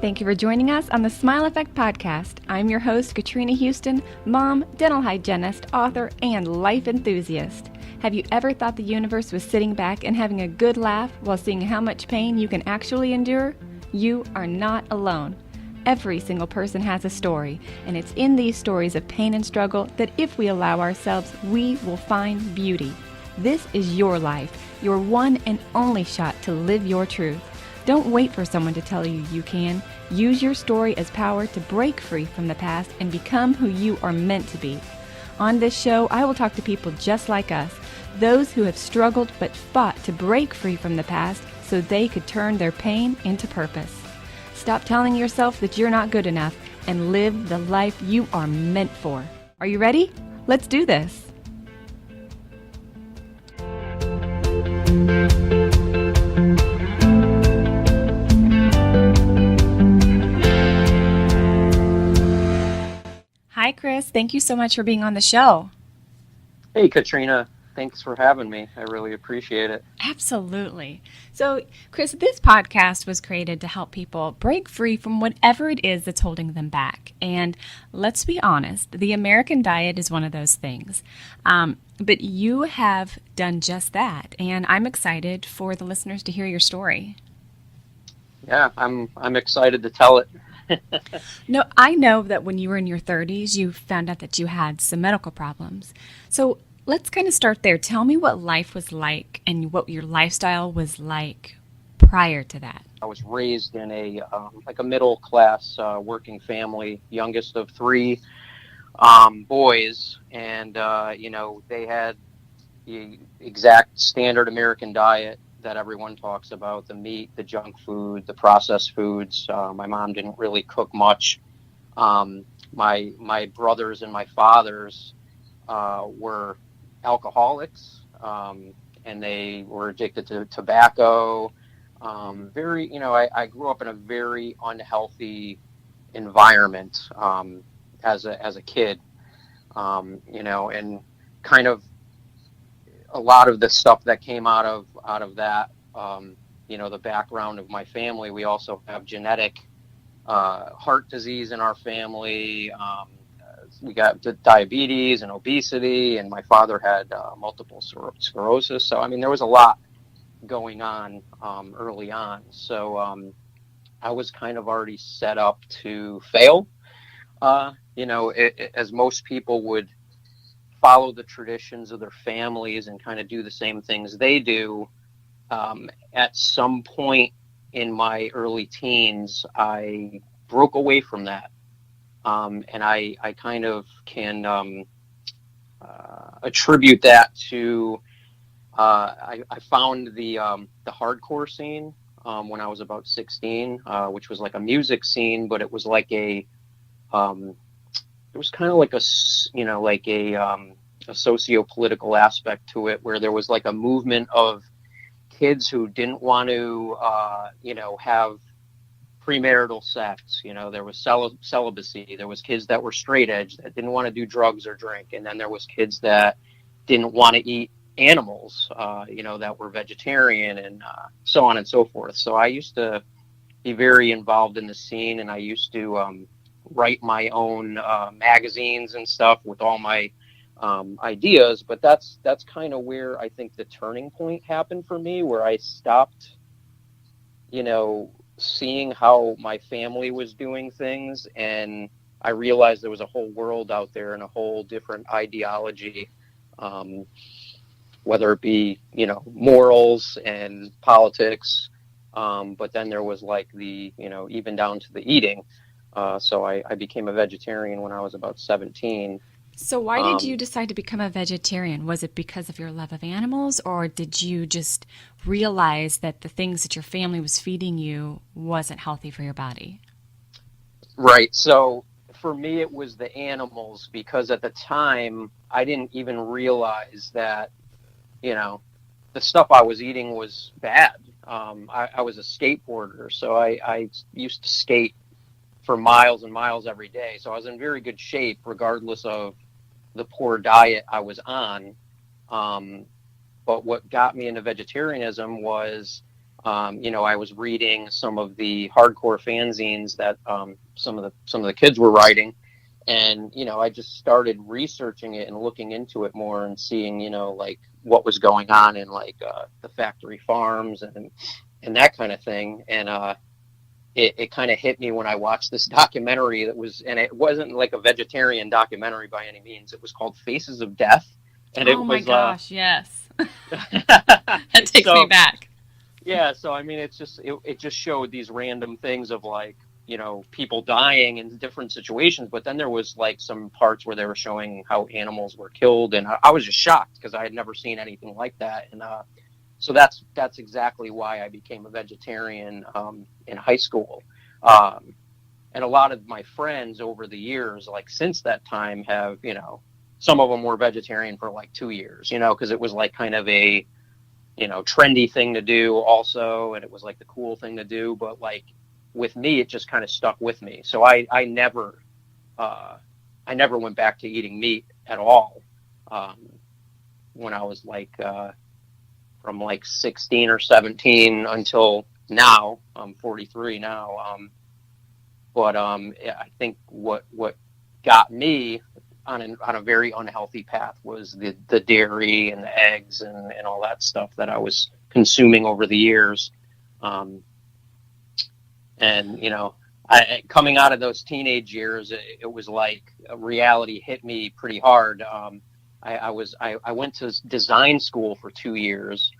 Thank you for joining us on the Smile Effect Podcast. I'm your host, Katrina Houston, mom, dental hygienist, author, and life enthusiast. Have you ever thought the universe was sitting back and having a good laugh while seeing how much pain you can actually endure? You are not alone. Every single person has a story, and it's in these stories of pain and struggle that if we allow ourselves, we will find beauty. This is your life, your one and only shot to live your truth. Don't wait for someone to tell you you can. Use your story as power to break free from the past and become who you are meant to be. On this show, I will talk to people just like us, those who have struggled but fought to break free from the past so they could turn their pain into purpose. Stop telling yourself that you're not good enough and live the life you are meant for. Are you ready? Let's do this. Hi, Chris. Thank you so much for being on the show. Hey, Katrina. Thanks for having me. I really appreciate it. Absolutely. So, Chris, this podcast was created to help people break free from whatever it is that's holding them back. And let's be honest, the American diet is one of those things. But you have done just that. And I'm excited for the listeners to hear your story. Yeah, I'm excited to tell it. No, I know that when you were in your 30s, you found out that you had some medical problems. So let's kind of start there. Tell me what life was like and what your lifestyle was like prior to that. I was raised in a middle class working family, youngest of three boys, and they had the exact standard American diet that everyone talks about: the meat, the junk food, the processed foods. My mom didn't really cook much. My brothers and my fathers were alcoholics, and they were addicted to tobacco. I grew up in a very unhealthy environment as a kid, and kind of a lot of the stuff that came out of that, the background of my family. We also have genetic heart disease in our family. We got diabetes and obesity, and my father had multiple sclerosis. So, I mean, there was a lot going on early on. So I was kind of already set up to fail, as most people would follow the traditions of their families and kind of do the same things they do. At some point in my early teens, I broke away from that. And I kind of can attribute that to I found the hardcore scene when I was about 16, which was like a music scene, but it was like it was kind of like a socio-political aspect to it, where there was like a movement of kids who didn't want to have premarital sex. There was celibacy. There was kids that were straight edge that didn't want to do drugs or drink, and then there was kids that didn't want to eat animals, that were vegetarian, and so on and so forth. So I used to be very involved in the scene, and I used to write my own magazines and stuff with all my ideas. But that's kind of where I think the turning point happened for me, where I stopped, seeing how my family was doing things, and I realized there was a whole world out there and a whole different ideology, whether it be, morals and politics. But then there was like the, even down to the eating. So I became a vegetarian when I was about 17. So why did you decide to become a vegetarian? Was it because of your love of animals, or did you just realize that the things that your family was feeding you wasn't healthy for your body? Right. So for me, it was the animals, because at the time I didn't even realize that, the stuff I was eating was bad. I was a skateboarder, so I used to skate for miles and miles every day. So I was in very good shape, regardless of the poor diet I was on. But what got me into vegetarianism was I was reading some of the hardcore fanzines that some of the kids were writing, and I just started researching it and looking into it more and seeing like what was going on in like the factory farms and that kind of thing. And it kind of hit me when I watched this documentary and it wasn't like a vegetarian documentary by any means. It was called Faces of Death, and it Oh my was gosh, yes. That takes me back. Yeah, so I mean, it just showed these random things of like people dying in different situations, but then there was like some parts where they were showing how animals were killed, and I was just shocked because I had never seen anything like that. And so that's exactly why I became a vegetarian in high school. And a lot of my friends over the years, like since that time, have some of them were vegetarian for like 2 years, because it was like kind of a trendy thing to do also, and it was like the cool thing to do. But like with me, it just kind of stuck with me. So I never went back to eating meat at all when I was like from like 16 or 17 until now. I'm 43 now. I think what got me on a very unhealthy path was the dairy and the eggs and all that stuff that I was consuming over the years. And coming out of those teenage years, it was like reality hit me pretty hard. I went to design school for 2 years,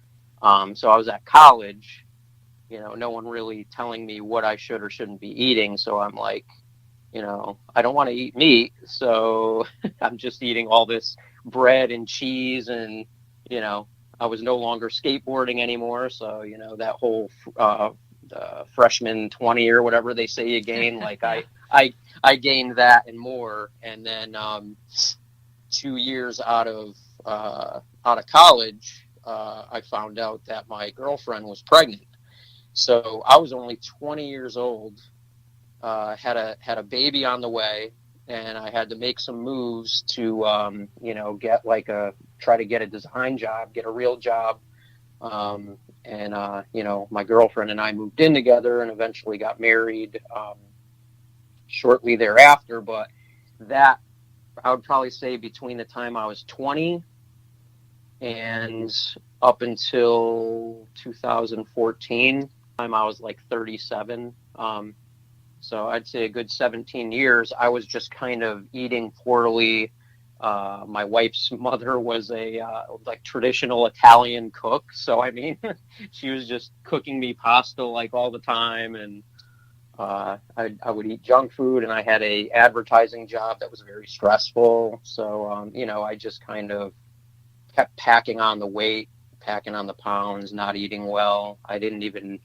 so I was at college. No one really telling me what I should or shouldn't be eating. So I'm like, I don't want to eat meat, so I'm just eating all this bread and cheese, and I was no longer skateboarding anymore. So that whole freshman 20 or whatever they say you gain, like Yeah. I gained that and more. And then 2 years out of college, I found out that my girlfriend was pregnant. So I was only 20 years old. Had a baby on the way, and I had to make some moves to get try to get a design job, get a real job. And my girlfriend and I moved in together and eventually got married shortly thereafter. But that, I would probably say, between the time I was 20 and up until 2014, time I was like 37. So I'd say a good 17 years, I was just kind of eating poorly. My wife's mother was a like traditional Italian cook. So, I mean, she was just cooking me pasta like all the time. And I would eat junk food, and I had a advertising job that was very stressful. So, I just kind of kept packing on the weight, packing on the pounds, not eating well. I didn't even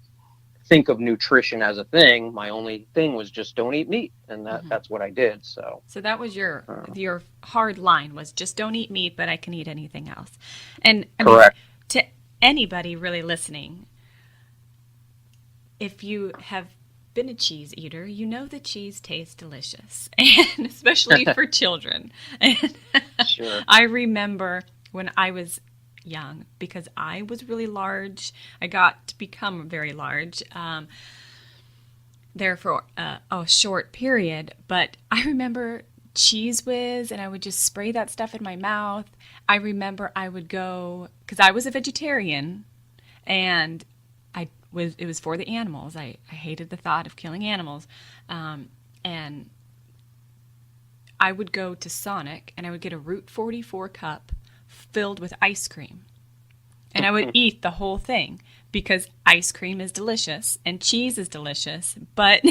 think of nutrition as a thing. My only thing was just don't eat meat, and that's what I did. So that was your hard line, was just don't eat meat, but I can eat anything else. And I mean, correct. to anybody really listening, if you have been a cheese eater, you know that cheese tastes delicious, and especially for children. And Sure. I remember when I was young, because I was really large. I got to become very large there for a short period. But I remember Cheese Whiz, and I would just spray that stuff in my mouth. I remember I would go, because I was a vegetarian, and it was for the animals. I hated the thought of killing animals. And I would go to Sonic, and I would get a Route 44 cup filled with ice cream. And I would eat the whole thing, because ice cream is delicious and cheese is delicious, but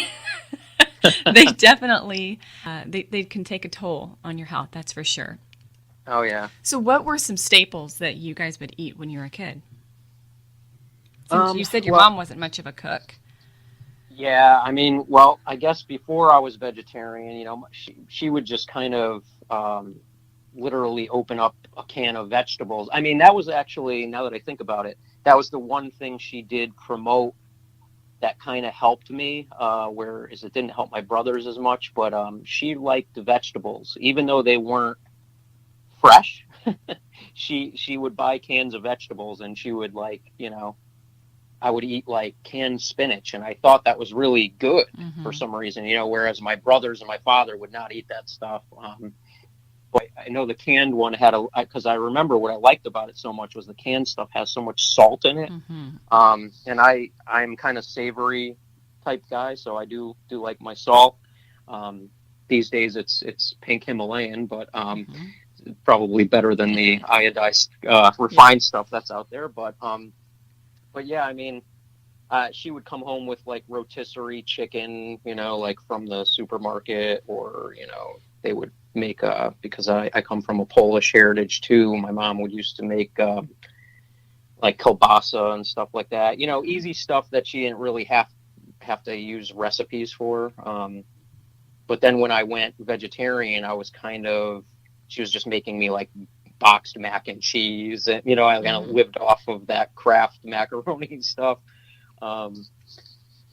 they definitely, they can take a toll on your health, that's for sure. Oh, yeah. So what were some staples that you guys would eat when you were a kid? Since you said your mom wasn't much of a cook. Yeah, I mean, well, I guess before I was vegetarian, she would just kind of literally open up a can of vegetables. I mean, that was actually, now that I think about it, that was the one thing she did promote that kind of helped me, whereas it didn't help my brothers as much. But she liked the vegetables, even though they weren't fresh. She would buy cans of vegetables, and she would I would eat like canned spinach, and I thought that was really good for Mm-hmm. some reason, whereas my brothers and my father would not eat that stuff. But I know the canned one had because I remember what I liked about it so much was the canned stuff has so much salt in it. Mm-hmm. And I'm kind of savory type guy, so I do like my salt. Um, these days it's pink Himalayan, but Mm-hmm. probably better than the iodized Yeah. refined stuff that's out there. But yeah, I mean, she would come home with like rotisserie chicken, like from the supermarket, or they would make because I come from a Polish heritage too. My mom would used to make like kielbasa and stuff like that. Easy stuff that she didn't really have to use recipes for. But then when I went vegetarian, I was she was just making me like boxed mac and cheese, and I kind of Mm-hmm. lived off of that Kraft macaroni stuff. Um,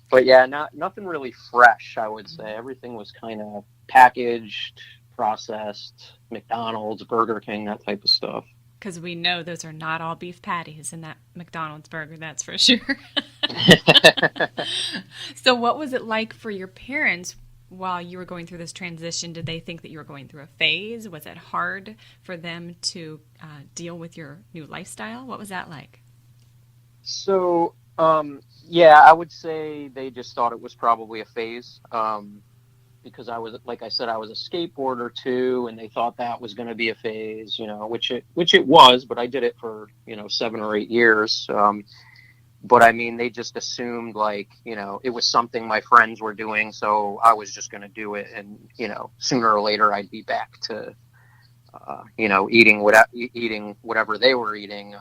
but yeah, nothing really fresh, I would say. Everything was kind of packaged, processed, McDonald's, Burger King, that type of stuff. Because we know those are not all beef patties in that McDonald's burger, that's for sure. So, what was it like for your parents while you were going through this transition? Did they think that you were going through a phase? Was it hard for them to deal with your new lifestyle? What was that like? So, yeah, I would say they just thought it was probably a phase. Because like I said, I was a skateboarder too, and they thought that was going to be a phase, which it was, but I did it for, 7 or 8 years. But I mean, they just assumed like, it was something my friends were doing, so I was just going to do it, and sooner or later I'd be back to, eating whatever they were eating.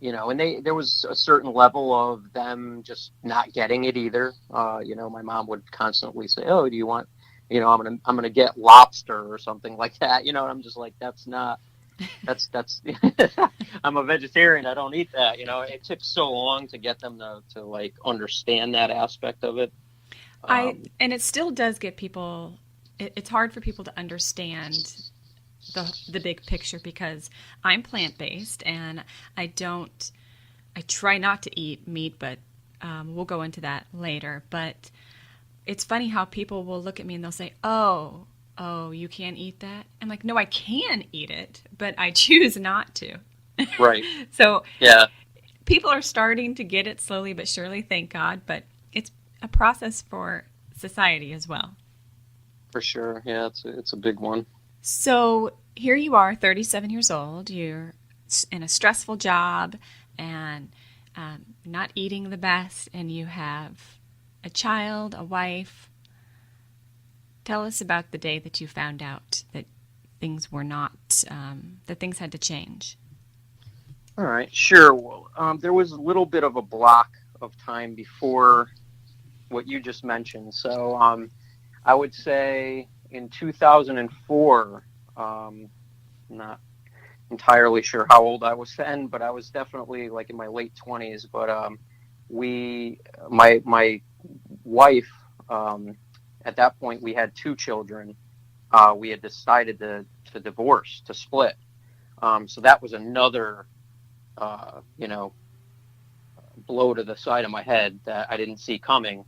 And there was a certain level of them just not getting it either. My mom would constantly say, "Oh, do you want, I'm gonna get lobster or something like that." And I'm just like, that's I'm a vegetarian. I don't eat that. It took so long to get them to like understand that aspect of it. And it still does get people, it's hard for people to understand the big picture because I'm plant based and I don't I try not to eat meat, but we'll go into that later. But it's funny how people will look at me and they'll say, "Oh, you can't eat that." I'm like, "No, I can eat it, but I choose not to." Right. So Yeah. people are starting to get it slowly but surely, thank God. But it's a process for society as well. For sure. Yeah. It's a big one. So here you are, 37 years old. You're in a stressful job and not eating the best, and you have a child, a wife. Tell us about the day that you found out that things were not, that things had to change. All right. Sure. Well, there was a little bit of a block of time before what you just mentioned. So, I would say in 2004, not entirely sure how old I was then, but I was definitely like in my late 20s. But my wife, at that point, we had two children. We had decided to divorce, to split. So that was another, uh, you know, blow to the side of my head that I didn't see coming.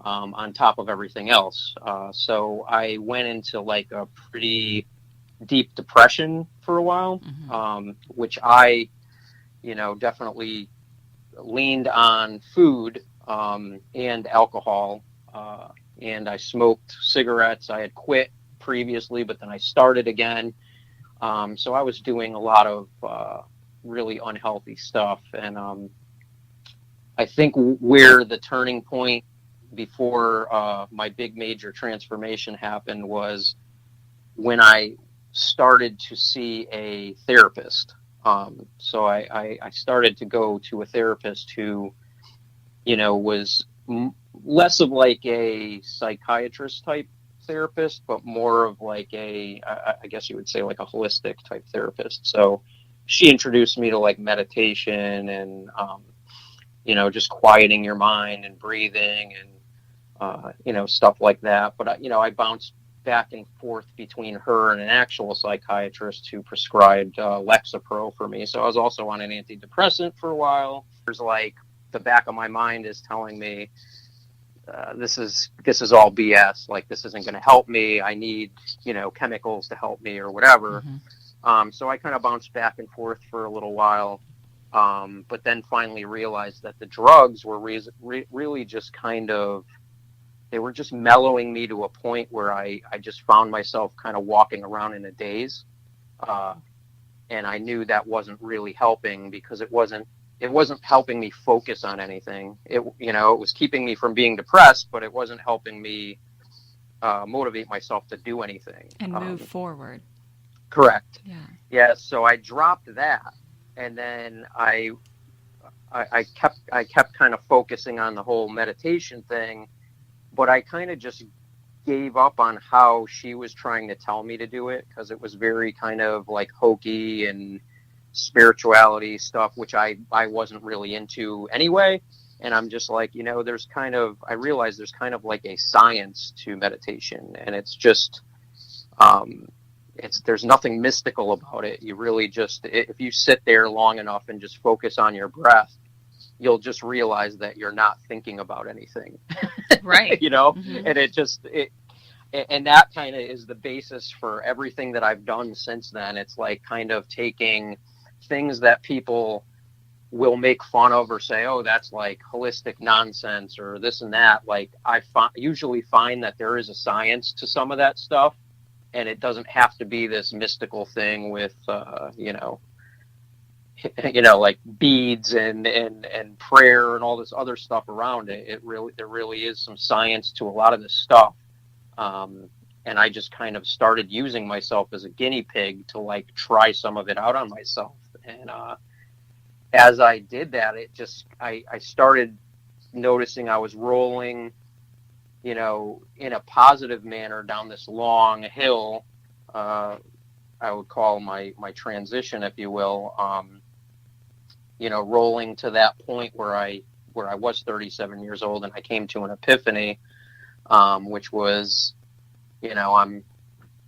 On top of everything else. So I went into like a pretty deep depression for a while, Mm-hmm. which I, definitely leaned on food and alcohol. And I smoked cigarettes. I had quit previously, but then I started again. So I was doing a lot of really unhealthy stuff. And I think where the turning point before my big major transformation happened was when I started to see a therapist. So I started to go to a therapist who, was less of like a psychiatrist type therapist, but more of like I guess you would say like a holistic type therapist. So she introduced me to like meditation and, just quieting your mind and breathing and, stuff like that. But, I bounced back and forth between her and an actual psychiatrist who prescribed Lexapro for me. So I was also on an antidepressant for a while. There's like the back of my mind is telling me, this is all BS. Like, this isn't going to help me. I need, chemicals to help me or whatever. So I kind of bounced back and forth for a little while. But then finally realized that the drugs were really just they were just mellowing me to a point where I just found myself kind of walking around in a daze. And I knew that wasn't really helping, because it wasn't helping me focus on anything. It was keeping me from being depressed, but it wasn't helping me motivate myself to do anything. And move forward. Correct. Yeah. Yeah. So I dropped that, and then I kept kind of focusing on the whole meditation thing, but I kind of just gave up on how she was trying to tell me to do it, because it was very kind of like hokey and spirituality stuff, which I wasn't really into anyway. And I'm just like, I realize there's kind of like a science to meditation, and it's just, there's nothing mystical about it. You really just, if you sit there long enough and just focus on your breath, you'll just realize that you're not thinking about anything. Right. And and that kind of is the basis for everything that I've done since then. It's like kind of taking things that people will make fun of or say, oh, that's like holistic nonsense or this and that. Like, I usually find that there is a science to some of that stuff, and it doesn't have to be this mystical thing with, like beads and prayer and all this other stuff around it. There really is some science to a lot of this stuff. And I just kind of started using myself as a guinea pig to like try some of it out on myself. And as I did that, I started noticing I was rolling, in a positive manner down this long hill. I would call my transition, if you will, rolling to that point where I was 37 years old, and I came to an epiphany, which was, I'm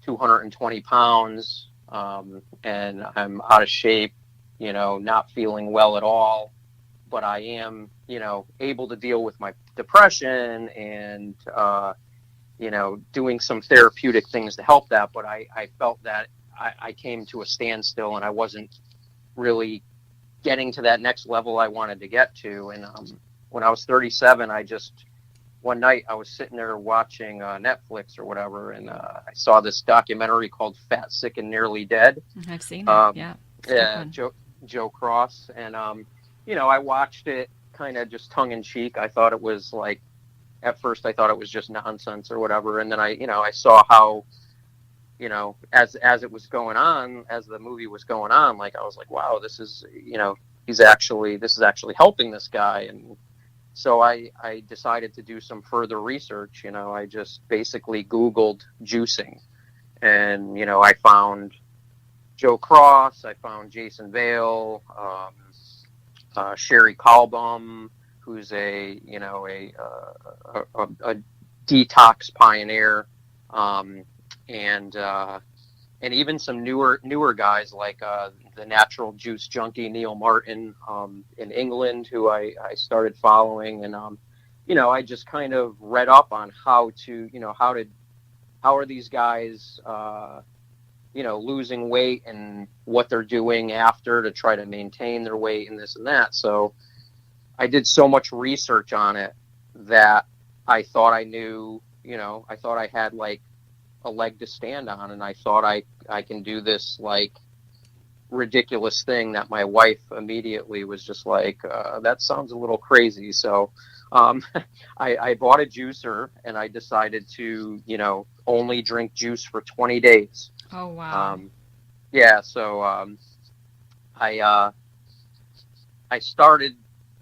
220 pounds, and I'm out of shape, not feeling well at all, but I am, able to deal with my depression and, doing some therapeutic things to help that. But I felt that I came to a standstill, and I wasn't really getting to that next level I wanted to get to. And when I was 37, one night I was sitting there watching Netflix or whatever, and I saw this documentary called Fat, Sick, and Nearly Dead. I've seen it. Yeah. Yeah, Joe Cross. And, I watched it kind of just tongue in cheek. I thought it was like, at first I thought it was just nonsense or whatever. And then I saw how, as it was going on, as the movie was going on, like, I was like, wow, this is, this is actually helping this guy. And so I decided to do some further research. I just basically Googled juicing, and, I found Joe Cross, I found Jason Vale, Sherry Kalbaum, who's a detox pioneer, and even some newer guys like the natural juice junkie Neil Martin in England, who I started following. And I just kind of read up on how are these guys losing weight, and what they're doing after to try to maintain their weight and this and that. So I did so much research on it that I thought I knew, I thought I had like a leg to stand on, and I thought I can do this like ridiculous thing that my wife immediately was just like, that sounds a little crazy. So I bought a juicer, and I decided to, only drink juice for 20 days. Oh, wow. Yeah. So I started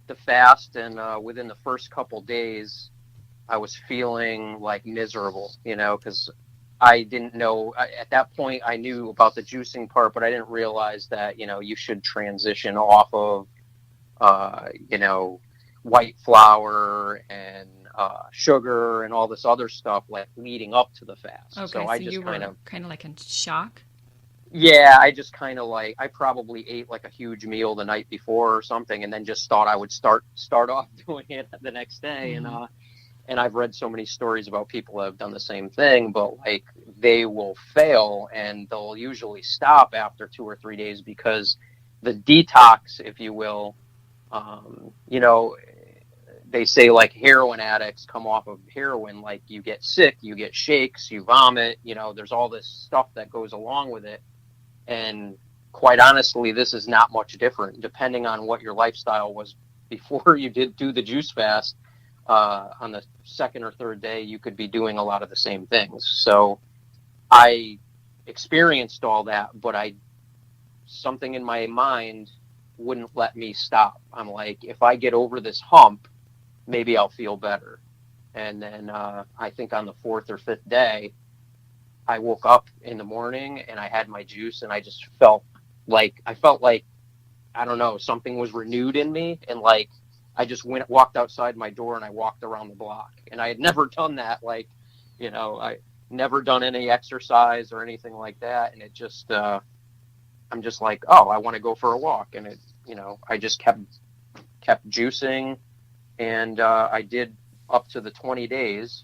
the fast, and within the first couple days, I was feeling like miserable, because I didn't know at that point. I knew about the juicing part, but I didn't realize that, you should transition off of, white flour and sugar and all this other stuff like leading up to the fast. Okay, so I so just you were kind of like in shock. Yeah, I just kind of like, I probably ate like a huge meal the night before or something, and then just thought I would start off doing it the next day. And I've read so many stories about people that have done the same thing, but like they will fail and they'll usually stop after 2 or 3 days because the detox, if you will, you know, they say like heroin addicts come off of heroin, like you get sick, you get shakes, you vomit, there's all this stuff that goes along with it. And quite honestly, this is not much different depending on what your lifestyle was before you did do the juice fast. On the second or third day, you could be doing a lot of the same things. So I experienced all that, but something in my mind wouldn't let me stop. I'm like, if I get over this hump, maybe I'll feel better. And then I think on the fourth or fifth day, I woke up in the morning and I had my juice, and I just felt like, I don't know, something was renewed in me, and like I just walked outside my door and I walked around the block. And I had never done that, like, I never done any exercise or anything like that. And it just I'm just like, oh, I want to go for a walk. And I just kept juicing, and I did up to the 20 days.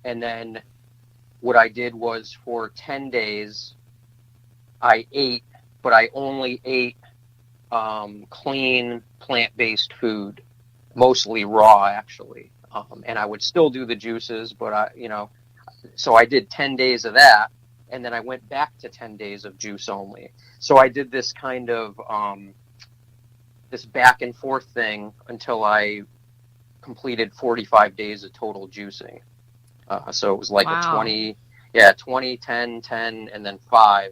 And then what I did was for 10 days, I ate, but I only ate clean plant-based food, mostly raw, actually. And I would still do the juices, but so I did 10 days of that. And then I went back to 10 days of juice only. So I did this kind of, this back and forth thing until I completed 45 days of total juicing. So it was like a 20, 10, 10, and then 5.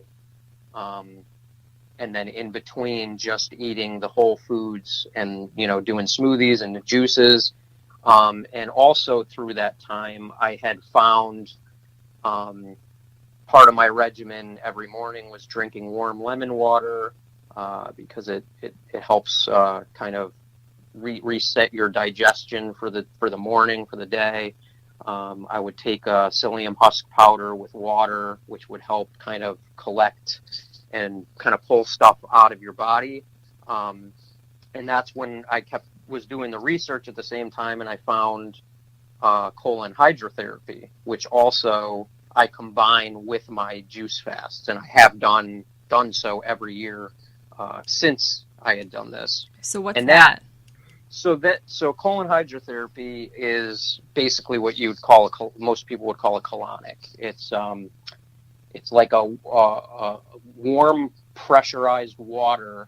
And then in between just eating the whole foods and, doing smoothies and the juices. And also through that time, I had found part of my regimen every morning was drinking warm lemon water because it helps kind of reset your digestion for the morning, for the day. I would take psyllium husk powder with water, which would help kind of collect and kind of pull stuff out of your body. And that's when I was doing the research at the same time, and I found colon hydrotherapy, which also I combine with my juice fasts, and I have done so every year since I had done this. So what's that? So colon hydrotherapy is basically what you would call most people would call a colonic. It's like a warm pressurized water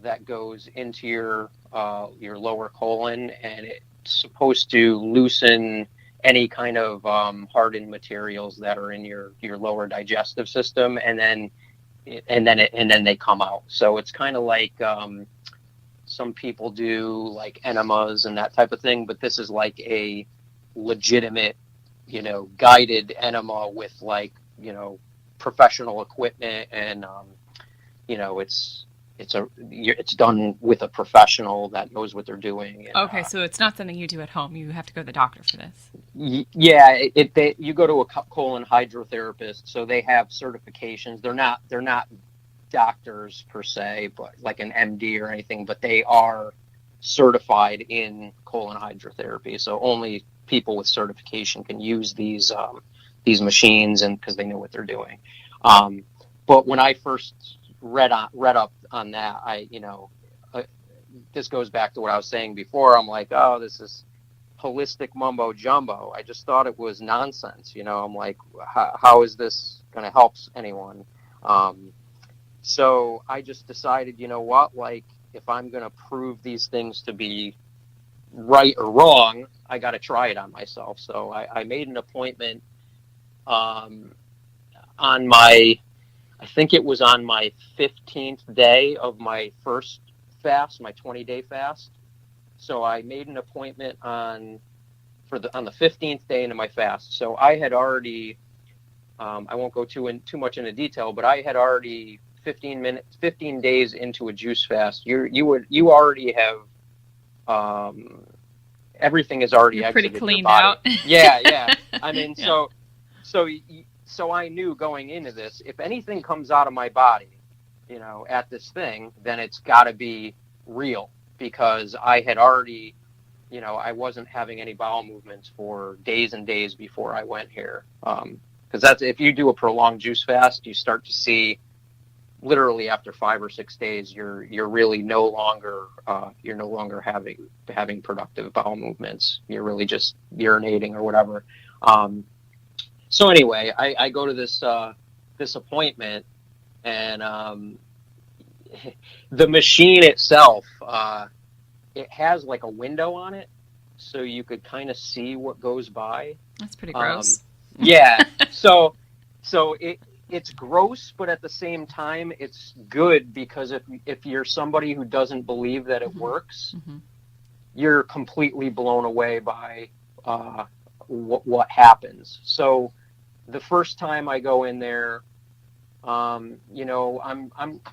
that goes into your lower colon, and it's supposed to loosen any kind of hardened materials that are in your lower digestive system, and then they come out. So it's kind of like some people do like enemas and that type of thing, but this is like a legitimate, guided enema with like, professional equipment, and it's done with a professional that knows what they're doing. And, okay, so it's not something you do at home. You have to go to the doctor for this. Yeah, you go to a colon hydrotherapist, so they have certifications. They're not doctors per se, but like an MD or anything, but they are certified in colon hydrotherapy. So only people with certification can use these machines, and because they know what they're doing. But when I first read up on that, this goes back to what I was saying before. I'm like, oh, this is holistic mumbo jumbo. I just thought it was nonsense. I'm like, how is this going to help anyone? So I just decided, like, if I'm going to prove these things to be right or wrong, I got to try it on myself. So I made an appointment on I think it was on my 15th day of my first fast, my 20-day fast. So I made an appointment on the 15th day into my fast. So I had already, I won't go too much into detail, but I had already 15 days into a juice fast. You already have, everything is already You're exited pretty cleaned your body. out. Yeah. I mean, yeah. so I knew going into this, if anything comes out of my body, at this thing, then it's got to be real, because I had already, I wasn't having any bowel movements for days and days before I went here. Because that's, if you do a prolonged juice fast, you start to see literally after 5 or 6 days, you're really no longer having productive bowel movements. You're really just urinating or whatever. So anyway, I go to this appointment, and the machine itself, it has like a window on it, so you could kind of see what goes by. That's pretty gross. Yeah. So it's gross, but at the same time, it's good, because if you're somebody who doesn't believe that it works, you're completely blown away by what happens. So the first time I go in there,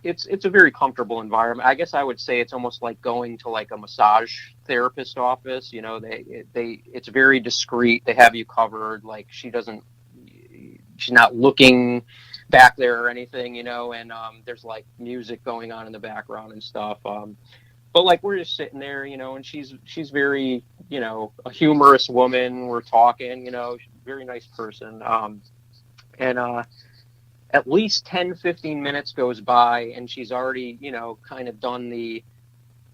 it's a very comfortable environment. I guess I would say it's almost like going to like a massage therapist office. It's very discreet. They have you covered. Like she's not looking back there or anything, and there's like music going on in the background and stuff. But like we're just sitting there, and she's very, a humorous woman. We're talking, very nice person. And at least 10, 15 minutes goes by, and she's already, kind of done the,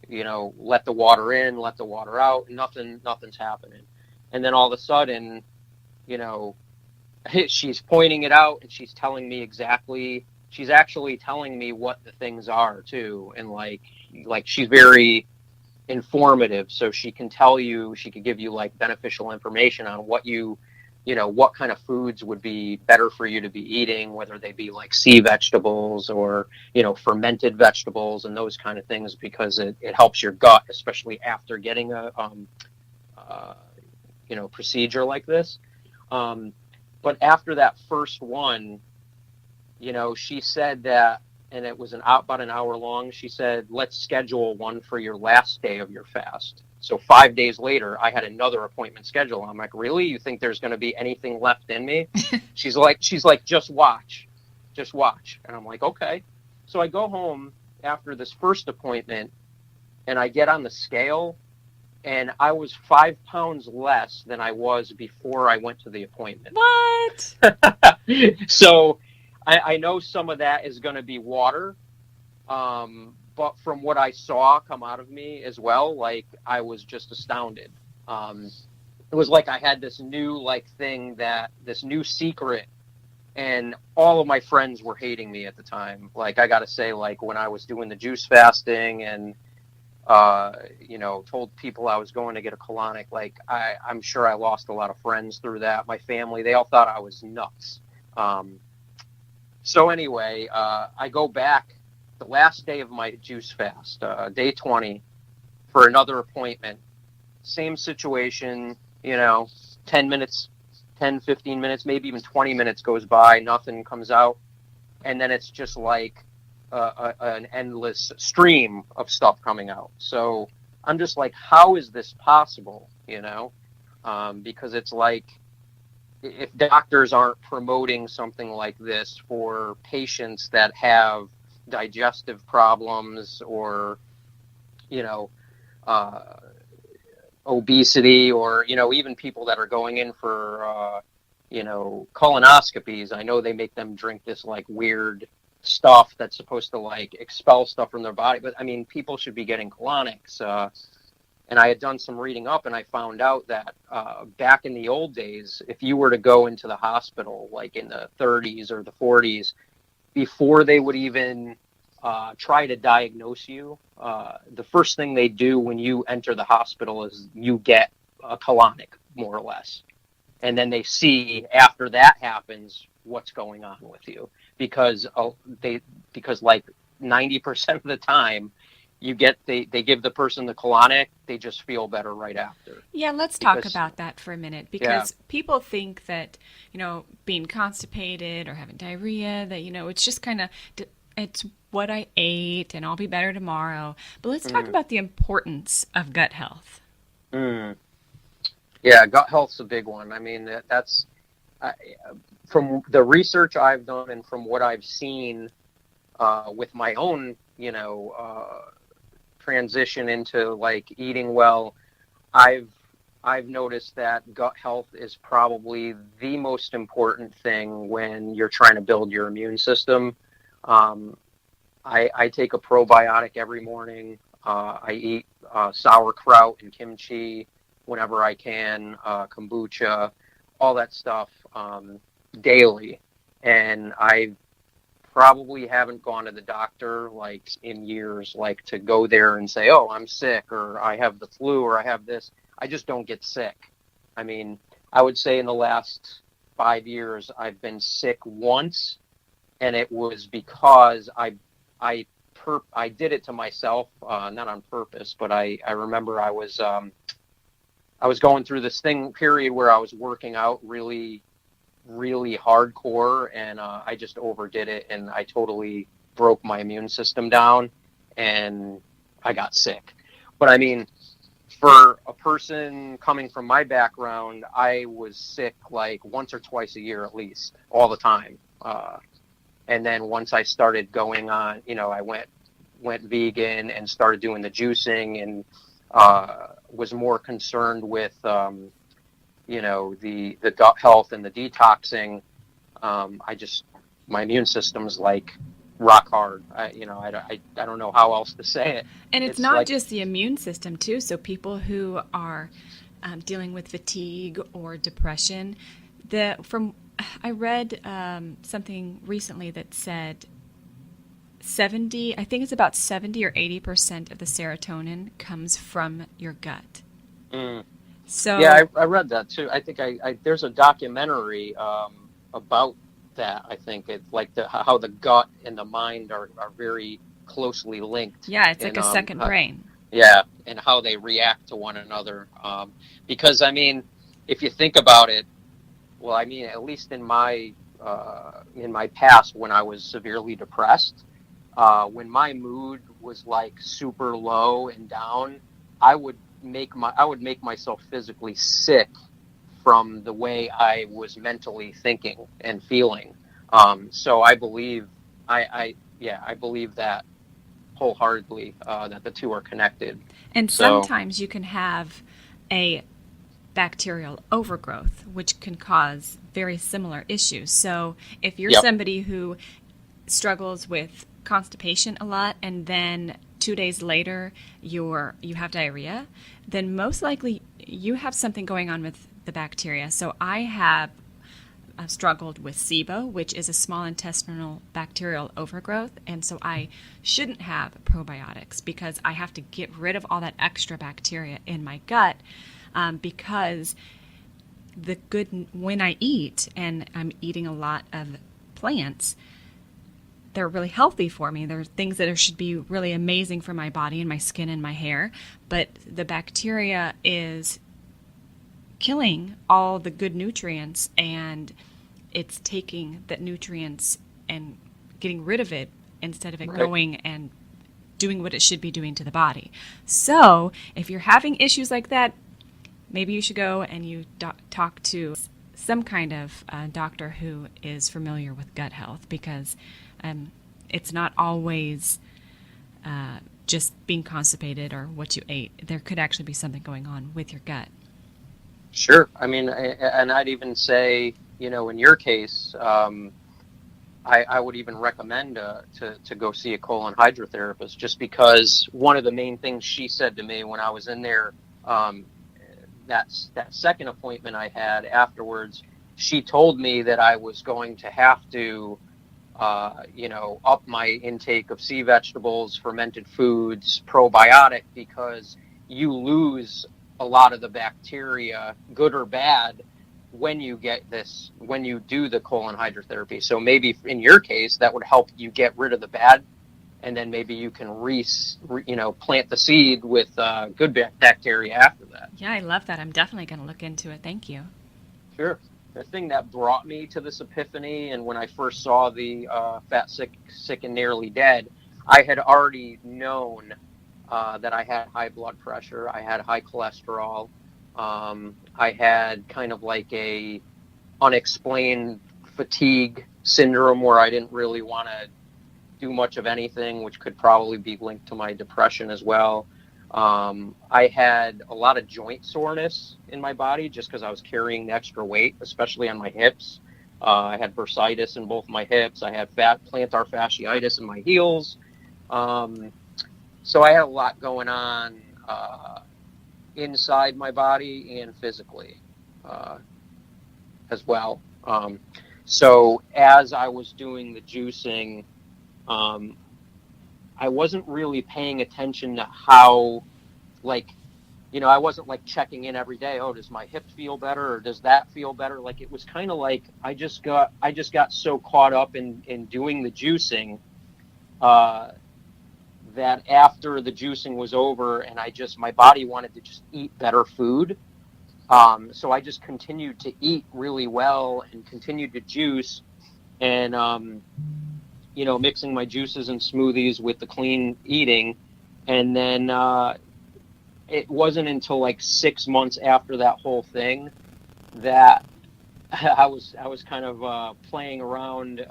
let the water in, let the water out, nothing's happening. And then all of a sudden, she's pointing it out, and she's actually telling me what the things are too. And like she's very informative, so she could give you like beneficial information on what what kind of foods would be better for you to be eating, whether they be like sea vegetables or, fermented vegetables and those kind of things, because it helps your gut, especially after getting a procedure like this. But after that first one, she said that, and it was about an hour long. She said, let's schedule one for your last day of your fast. So 5 days later, I had another appointment scheduled. I'm like, really? You think there's going to be anything left in me? She's like, just watch. And I'm like, okay. So I go home after this first appointment, and I get on the scale, and I was 5 pounds less than I was before I went to the appointment. What? So I know some of that is going to be water. But from what I saw come out of me as well, like I was just astounded. It was like I had this new this new secret, and all of my friends were hating me at the time. Like I got to say, like when I was doing the juice fasting and told people I was going to get a colonic, like I'm sure I lost a lot of friends through that. My family, they all thought I was nuts. So anyway, I go back the last day of my juice fast, day 20, for another appointment. Same situation, 10 minutes, 10, 15 minutes, maybe even 20 minutes goes by, nothing comes out. And then it's just like an endless stream of stuff coming out. So I'm just like, how is this possible? Because it's like, if doctors aren't promoting something like this for patients that have digestive problems or obesity, or even people that are going in for colonoscopies. I know they make them drink this like weird stuff that's supposed to like expel stuff from their body, but I mean, people should be getting colonics. And I had done some reading up, and I found out that back in the old days, if you were to go into the hospital like in the 30s or the 40s, before they would even try to diagnose you, the first thing they do when you enter the hospital is you get a colonic, more or less. And then they see, after that happens, what's going on with you. Because like 90% of the time, they give the person the colonic, they just feel better right after. Yeah, let's talk about that for a minute, because people think that, being constipated or having diarrhea, that, it's just kind of, it's what I ate and I'll be better tomorrow. But let's talk about the importance of gut health. Yeah, gut health's a big one. I mean, from the research I've done and from what I've seen with my own, transition into like eating well, I've I've noticed that gut health is probably the most important thing when you're trying to build your immune system. Um, I take a probiotic every morning. I eat sauerkraut and kimchi whenever I can, kombucha, all that stuff daily. And I probably haven't gone to the doctor like in years, like to go there and say, oh, I'm sick or I have the flu or I have this. I just don't get sick. I mean, I would say in the last 5 years, I've been sick once, and it was because I I did it to myself, not on purpose, but I remember I was going through this period where I was working out really hardcore, and I just overdid it, and I totally broke my immune system down, and I got sick. But I mean, for a person coming from my background, I was sick like once or twice a year at least, all the time. And then once I started going on, I went vegan and started doing the juicing, and was more concerned with the gut health and the detoxing. I just my immune system's like rock hard. I don't know how else to say it. And it's It's not like, just the immune system, too. So people who are dealing with fatigue or depression, I read something recently that said 70, I think it's about 70 or 80% of the serotonin comes from your gut. mm, So, yeah, I read that too. I think there's a documentary about that. I think it's like how the gut and the mind are very closely linked, yeah, it's like and a second brain. yeah, and how they react to one another. Because I mean, if you think about it, well, I mean, at least in my past, when I was severely depressed, when my mood was like super low and down, I would make myself physically sick from the way I was mentally thinking and feeling. So I believe I believe that wholeheartedly, that the two are connected. And So sometimes you can have a bacterial overgrowth, which can cause very similar issues. So if you're yep, somebody who struggles with constipation a lot and then 2 days later you have diarrhea, then most likely you have something going on with the bacteria. So I have struggled with SIBO, which is a small intestinal bacterial overgrowth, and so I shouldn't have probiotics because I have to get rid of all that extra bacteria in my gut, because when I eat, and I'm eating a lot of plants, they're really healthy for me. They're things that should be really amazing for my body and my skin and my hair, but the bacteria is killing all the good nutrients, and it's taking the nutrients and getting rid of it instead of it right. going and doing what it should be doing to the body. So if you're having issues like that, maybe you should go and you talk to some kind of doctor who is familiar with gut health, because it's not always just being constipated or what you ate. There could actually be something going on with your gut. Sure. I mean, and I'd even say, in your case, I would even recommend to go see a colon hydrotherapist, just because one of the main things she said to me when I was in there, um, that second appointment I had afterwards, she told me that I was going to have to, up my intake of sea vegetables, fermented foods, probiotic, because you lose a lot of the bacteria, good or bad, when you do the colon hydrotherapy. So maybe in your case, that would help you get rid of the bad, and then maybe you can plant the seed with good bacteria after that. Yeah, I love that. I'm definitely going to look into it. Thank you. Sure. The thing that brought me to this epiphany, and when I first saw the Fat, Sick, and Nearly Dead, I had already known that I had high blood pressure, I had high cholesterol, I had kind of like a unexplained fatigue syndrome where I didn't really want to do much of anything, which could probably be linked to my depression as well. I had a lot of joint soreness in my body just because I was carrying the extra weight, especially on my hips. I had bursitis in both my hips. I had plantar fasciitis in my heels. So I had a lot going on inside my body and physically as well. So as I was doing the juicing, I wasn't really paying attention to how, like, I wasn't like checking in every day. Oh, does my hip feel better or does that feel better? Like it was kind of like I just got so caught up in doing the juicing that after the juicing was over and my body wanted to just eat better food. So I just continued to eat really well and continued to juice and, mixing my juices and smoothies with the clean eating. And then it wasn't until like 6 months after that whole thing that I was kind of playing around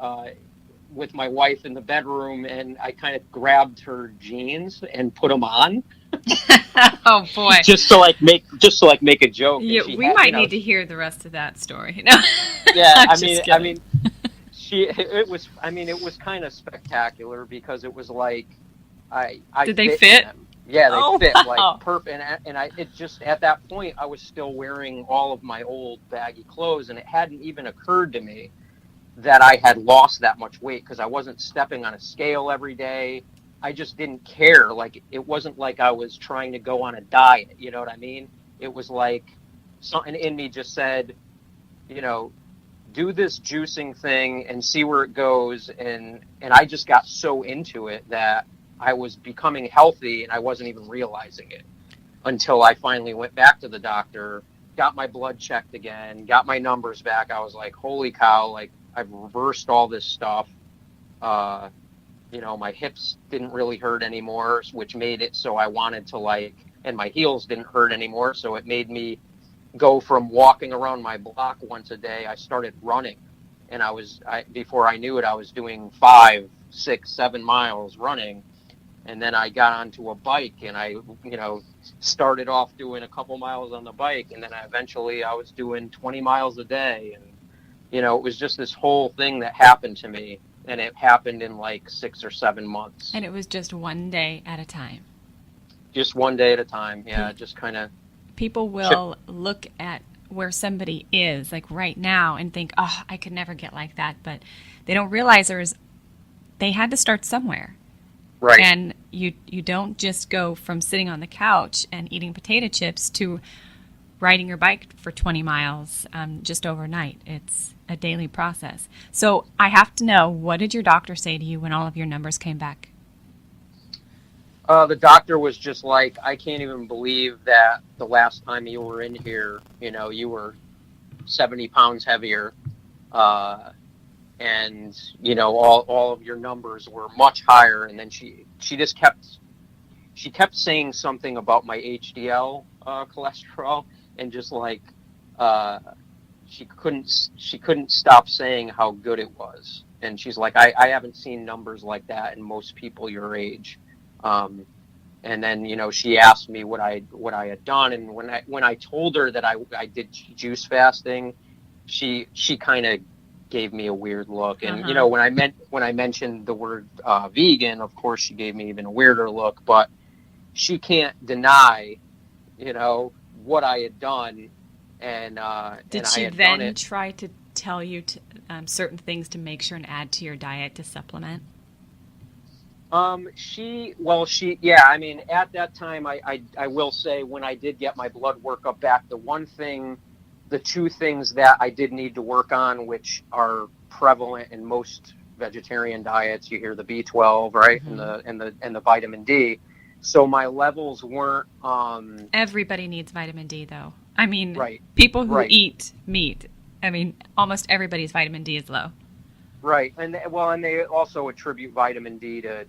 with my wife in the bedroom, and I kind of grabbed her jeans and put them on. Oh boy! just to make a joke. Yeah, we might need to hear the rest of that story. No. Yeah, I mean, it was kind of spectacular because it was like I did they fit? Them. Yeah, they fit like wow. perfect. And it just at that point I was still wearing all of my old baggy clothes, and it hadn't even occurred to me that I had lost that much weight because I wasn't stepping on a scale every day. I just didn't care. Like it wasn't like I was trying to go on a diet. You know what I mean? It was like something in me just said, do this juicing thing and see where it goes. And I just got so into it that I was becoming healthy and I wasn't even realizing it until I finally went back to the doctor, got my blood checked again, got my numbers back. I was like, holy cow, like I've reversed all this stuff. My hips didn't really hurt anymore, which made it so I wanted to and my heels didn't hurt anymore. So it made me go from walking around my block once a day. I started running, and before I knew it, I was doing 5, 6, 7 miles running. And then I got onto a bike and I, started off doing a couple miles on the bike. And then eventually I was doing 20 miles a day. And, it was just this whole thing that happened to me. And it happened in like 6 or 7 months. And it was just one day at a time. Just one day at a time. Yeah, just kind of. People will look at where somebody is, like right now, and think, oh, I could never get like that. But they don't realize they had to start somewhere. Right. And you don't just go from sitting on the couch and eating potato chips to riding your bike for 20 miles just overnight. It's a daily process. So I have to know, what did your doctor say to you when all of your numbers came back? The doctor was just like, I can't even believe that the last time you were in here, you were 70 pounds heavier. And, all of your numbers were much higher. And then she just kept saying something about my HDL cholesterol, and just like she couldn't stop saying how good it was. And she's like, I haven't seen numbers like that in most people your age. And then, she asked me what I had done. And when I told her that I did juice fasting, she kind of gave me a weird look. And, when I mentioned the word vegan, of course, she gave me even a weirder look. But she can't deny, what I had done. And did she then try to tell you certain things to make sure and add to your diet to supplement? Yeah, I mean, at that time, I will say when I did get my blood workup back, the two things that I did need to work on, which are prevalent in most vegetarian diets, you hear the B12, right? Mm-hmm. and the vitamin D. So my levels weren't, everybody needs vitamin D though. I mean, right. People who eat meat, I mean, almost everybody's vitamin D is low. Right, and they also attribute vitamin D to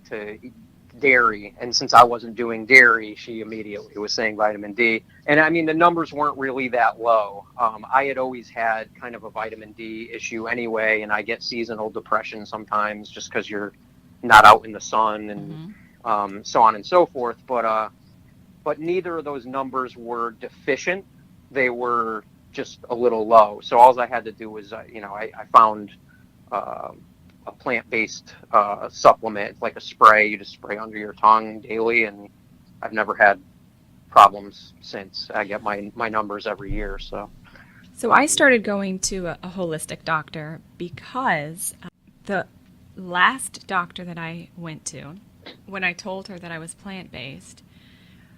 dairy. And since I wasn't doing dairy, she immediately was saying vitamin D. And I mean, the numbers weren't really that low. I had always had kind of a vitamin D issue anyway, and I get seasonal depression sometimes just because you're not out in the sun and so on and so forth. But neither of those numbers were deficient. They were just a little low. So all I had to do was, I found a plant-based supplement. It's like a spray. You just spray under your tongue daily, and I've never had problems since. I get my numbers every year. So I started going to a holistic doctor because the last doctor that I went to, when I told her that I was plant-based,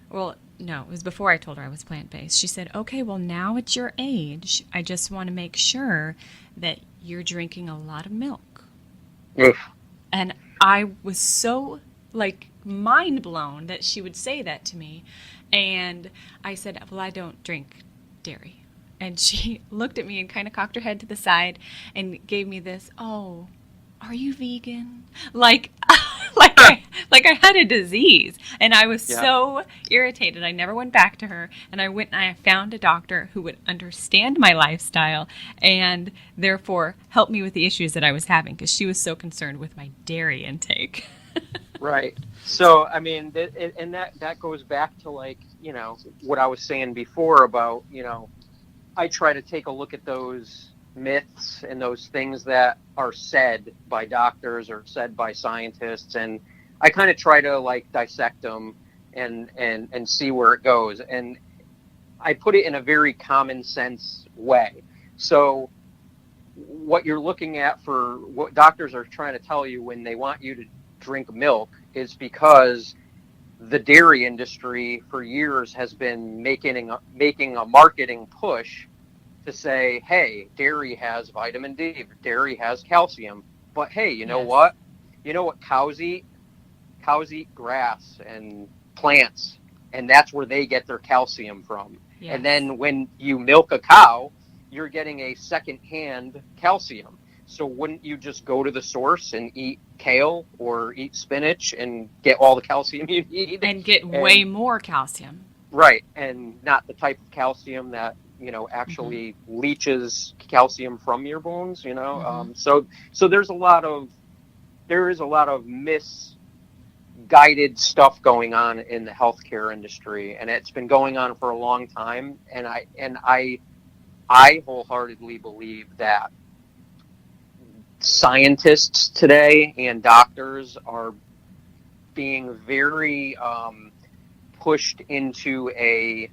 well, no, it was before I told her I was plant-based. She said, okay, well, now at your age, I just want to make sure that you're drinking a lot of milk. Oof. And I was so, mind blown that she would say that to me. And I said, well, I don't drink dairy. And she looked at me and kind of cocked her head to the side and gave me this, oh, are you vegan? Like I had a disease. And I was so irritated. I never went back to her. And I went and I found a doctor who would understand my lifestyle and therefore help me with the issues that I was having, because she was so concerned with my dairy intake. Right. So, I mean, that goes back to what I was saying before about, I try to take a look at those myths and those things that are said by doctors or said by scientists, and I kind of try to dissect them and see where it goes, and I put it in a very common sense way. So what you're looking at, for what doctors are trying to tell you when they want you to drink milk, is because the dairy industry for years has been making a marketing push to say, hey, dairy has vitamin D, dairy has calcium. But hey, you know what? You know what cows eat? Cows eat grass and plants, and that's where they get their calcium from. Yes. And then when you milk a cow, you're getting a second-hand calcium. So wouldn't you just go to the source and eat kale or eat spinach and get all the calcium you need? And get way more calcium. Right, and not the type of calcium that actually leaches calcium from your bones. So there is a lot of misguided stuff going on in the healthcare industry, and it's been going on for a long time. And I wholeheartedly believe that scientists today and doctors are being very pushed into a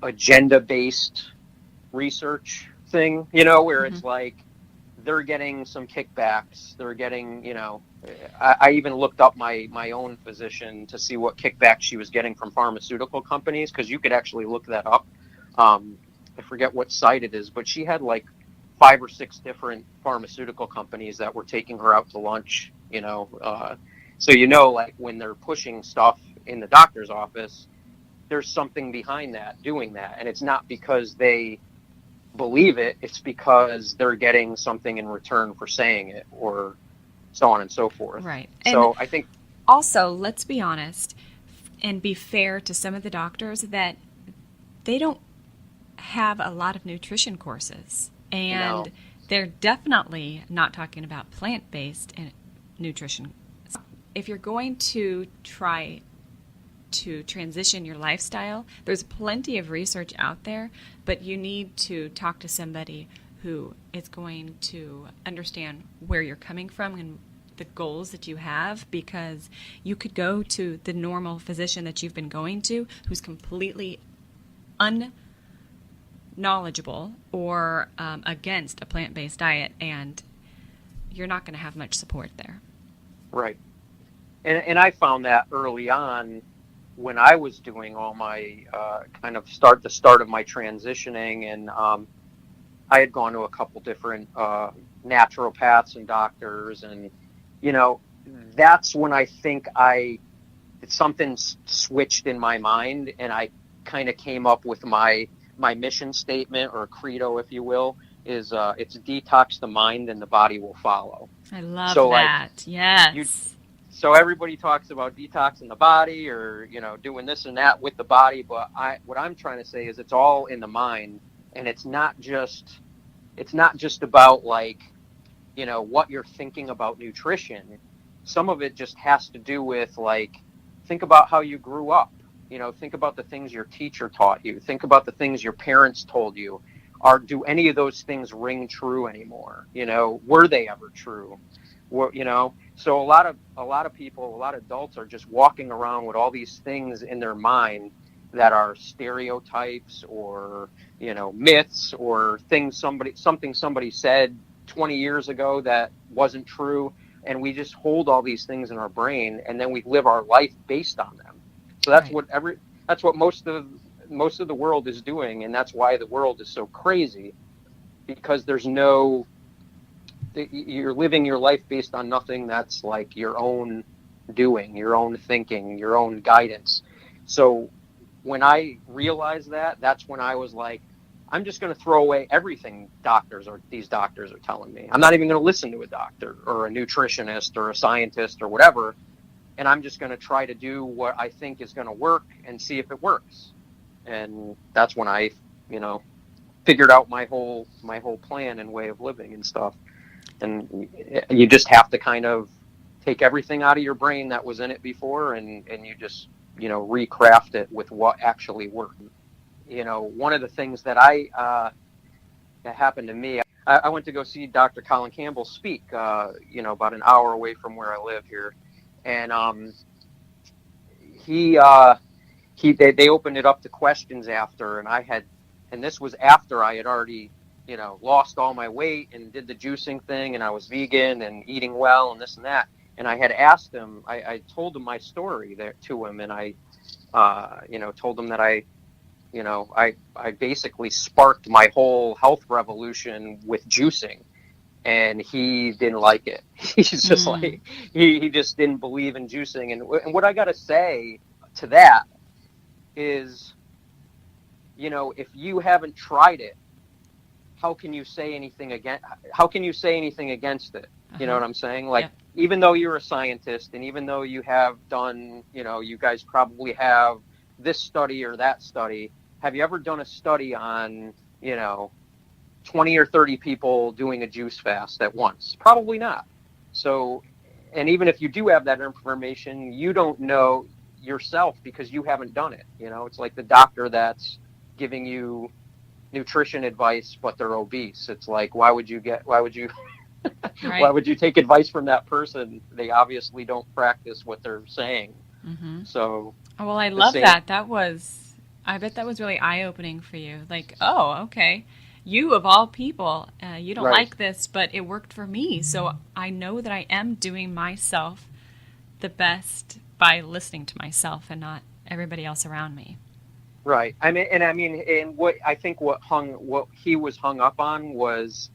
agenda-based research thing, where it's like they're getting some kickbacks. They're getting, I even looked up my own physician to see what kickback she was getting from pharmaceutical companies, because you could actually look that up. I forget what site it is, but she had 5 or 6 different pharmaceutical companies that were taking her out to lunch, so when they're pushing stuff in the doctor's office, there's something behind that, doing that. And it's not because they believe it, it's because they're getting something in return for saying it, or so on and so forth. Right. So and I think also, let's be honest and be fair to some of the doctors that they don't have a lot of nutrition courses. And they're definitely not talking about plant-based nutrition. If you're going to try to transition your lifestyle, there's plenty of research out there, but you need to talk to somebody who is going to understand where you're coming from and the goals that you have, because you could go to the normal physician that you've been going to who's completely unknowledgeable or against a plant-based diet, and you're not going to have much support there. Right. And I found that early on when I was doing all my the start of my transitioning, and I had gone to a couple different naturopaths and doctors, and that's when I think something switched in my mind, and I kind of came up with my mission statement, or credo, if you will, is it's detox the mind and the body will follow. I love that. Yes. So everybody talks about detoxing the body or, doing this and that with the body. But what I'm trying to say is it's all in the mind, and it's not just about like, what you're thinking about nutrition. Some of it just has to do with like, think about how you grew up. Think about the things your teacher taught you. Think about the things your parents told you. Do any of those things ring true anymore? Were they ever true? So a lot of people, a lot of adults are just walking around with all these things in their mind that are stereotypes or, myths or something somebody said 20 years ago that wasn't true. And we just hold all these things in our brain, and then we live our life based on them. So Right. that's what most of the world is doing. And that's why the world is so crazy, because you're living your life based on nothing that's like your own doing, your own thinking, your own guidance. So when I realized that, that's when I was like, I'm just going to throw away everything these doctors are telling me. I'm not even going to listen to a doctor or a nutritionist or a scientist or whatever. And I'm just going to try to do what I think is going to work and see if it works. And that's when I, figured out my whole plan and way of living and stuff. And you just have to kind of take everything out of your brain that was in it before, and you just, recraft it with what actually worked. One of the things that happened to me, I went to go see Dr. Colin Campbell speak, about an hour away from where I live here. And they opened it up to questions after, and this was after I had already, lost all my weight and did the juicing thing, and I was vegan and eating well and this and that. And I had asked him, I told him my story there to him, and I, told him that I basically sparked my whole health revolution with juicing, and he didn't like it. He's just like, he just didn't believe in juicing. And what I got to say to that is, if you haven't tried it, how can you say anything against it? You know what I'm saying? Like, even though you're a scientist, and even though you have done, you guys probably have this study or that study, have you ever done a study on, 20 or 30 people doing a juice fast at once? Probably not. So, and even if you do have that information, you don't know yourself because you haven't done it. It's like the doctor that's giving you nutrition advice, but they're obese. It's like, why would you Right. why would you take advice from that person? They obviously don't practice what they're saying. So, Well, I love that. I bet that was really eye-opening for you. Like, oh, okay. You, of all people, you don't right. like this, but it worked for me. So I know that I am doing myself the best by listening to myself and not everybody else around me. Right. And what I think what he was hung up on was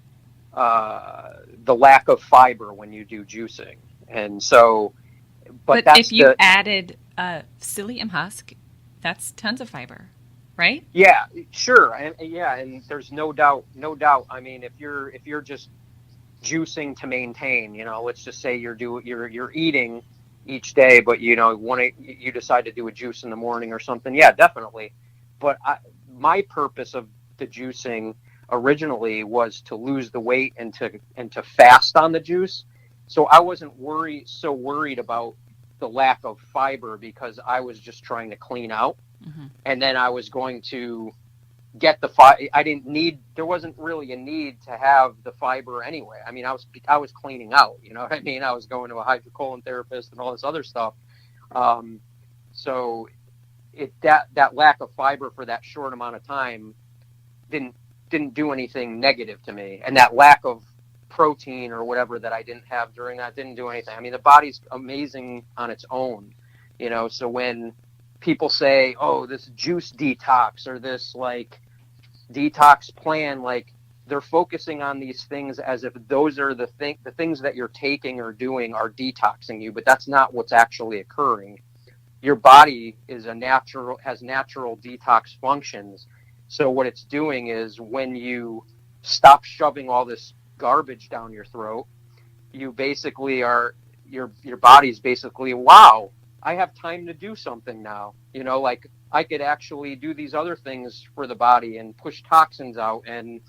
the lack of fiber when you do juicing. And so, but that's if you added psyllium husk, that's tons of fiber, right? Yeah, sure. And there's no doubt. I mean, if you're just juicing to maintain, let's just say you're eating each day, but you decide to do a juice in the morning or something. Yeah, definitely. But my purpose of the juicing originally was to lose the weight and to fast on the juice. So I wasn't so worried about the lack of fiber, because I was just trying to clean out. And then I was going to get the fiber. There wasn't really a need to have the fiber anyway. I mean, I was cleaning out, you know what I mean? I was going to a hydrotherapist and all this other stuff. So that lack of fiber for that short amount of time didn't do anything negative to me. And that lack of protein or whatever that I didn't have during that didn't do anything. I mean, the body's amazing on its own, so when people say, oh, this juice detox or this like detox plan, like they're focusing on these things as if those are the things that you're taking or doing are detoxing you, but that's not what's actually occurring. Your body has natural detox functions. So what it's doing is, when you stop shoving all this garbage down your throat, you basically are your body's basically, wow, I have time to do something now. Like I could actually do these other things for the body and push toxins out and,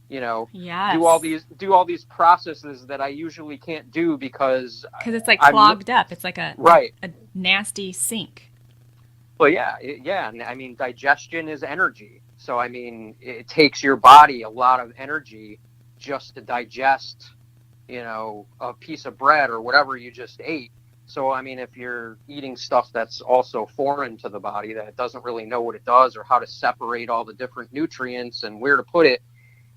Yes. do all these processes that I usually can't do because It's like I'm clogged up. It's like right. a nasty sink. Well, yeah. And I mean, digestion is energy. So, I mean, it takes your body a lot of energy just to digest, a piece of bread or whatever you just ate. So, I mean, if you're eating stuff that's also foreign to the body that doesn't really know what it does or how to separate all the different nutrients and where to put it,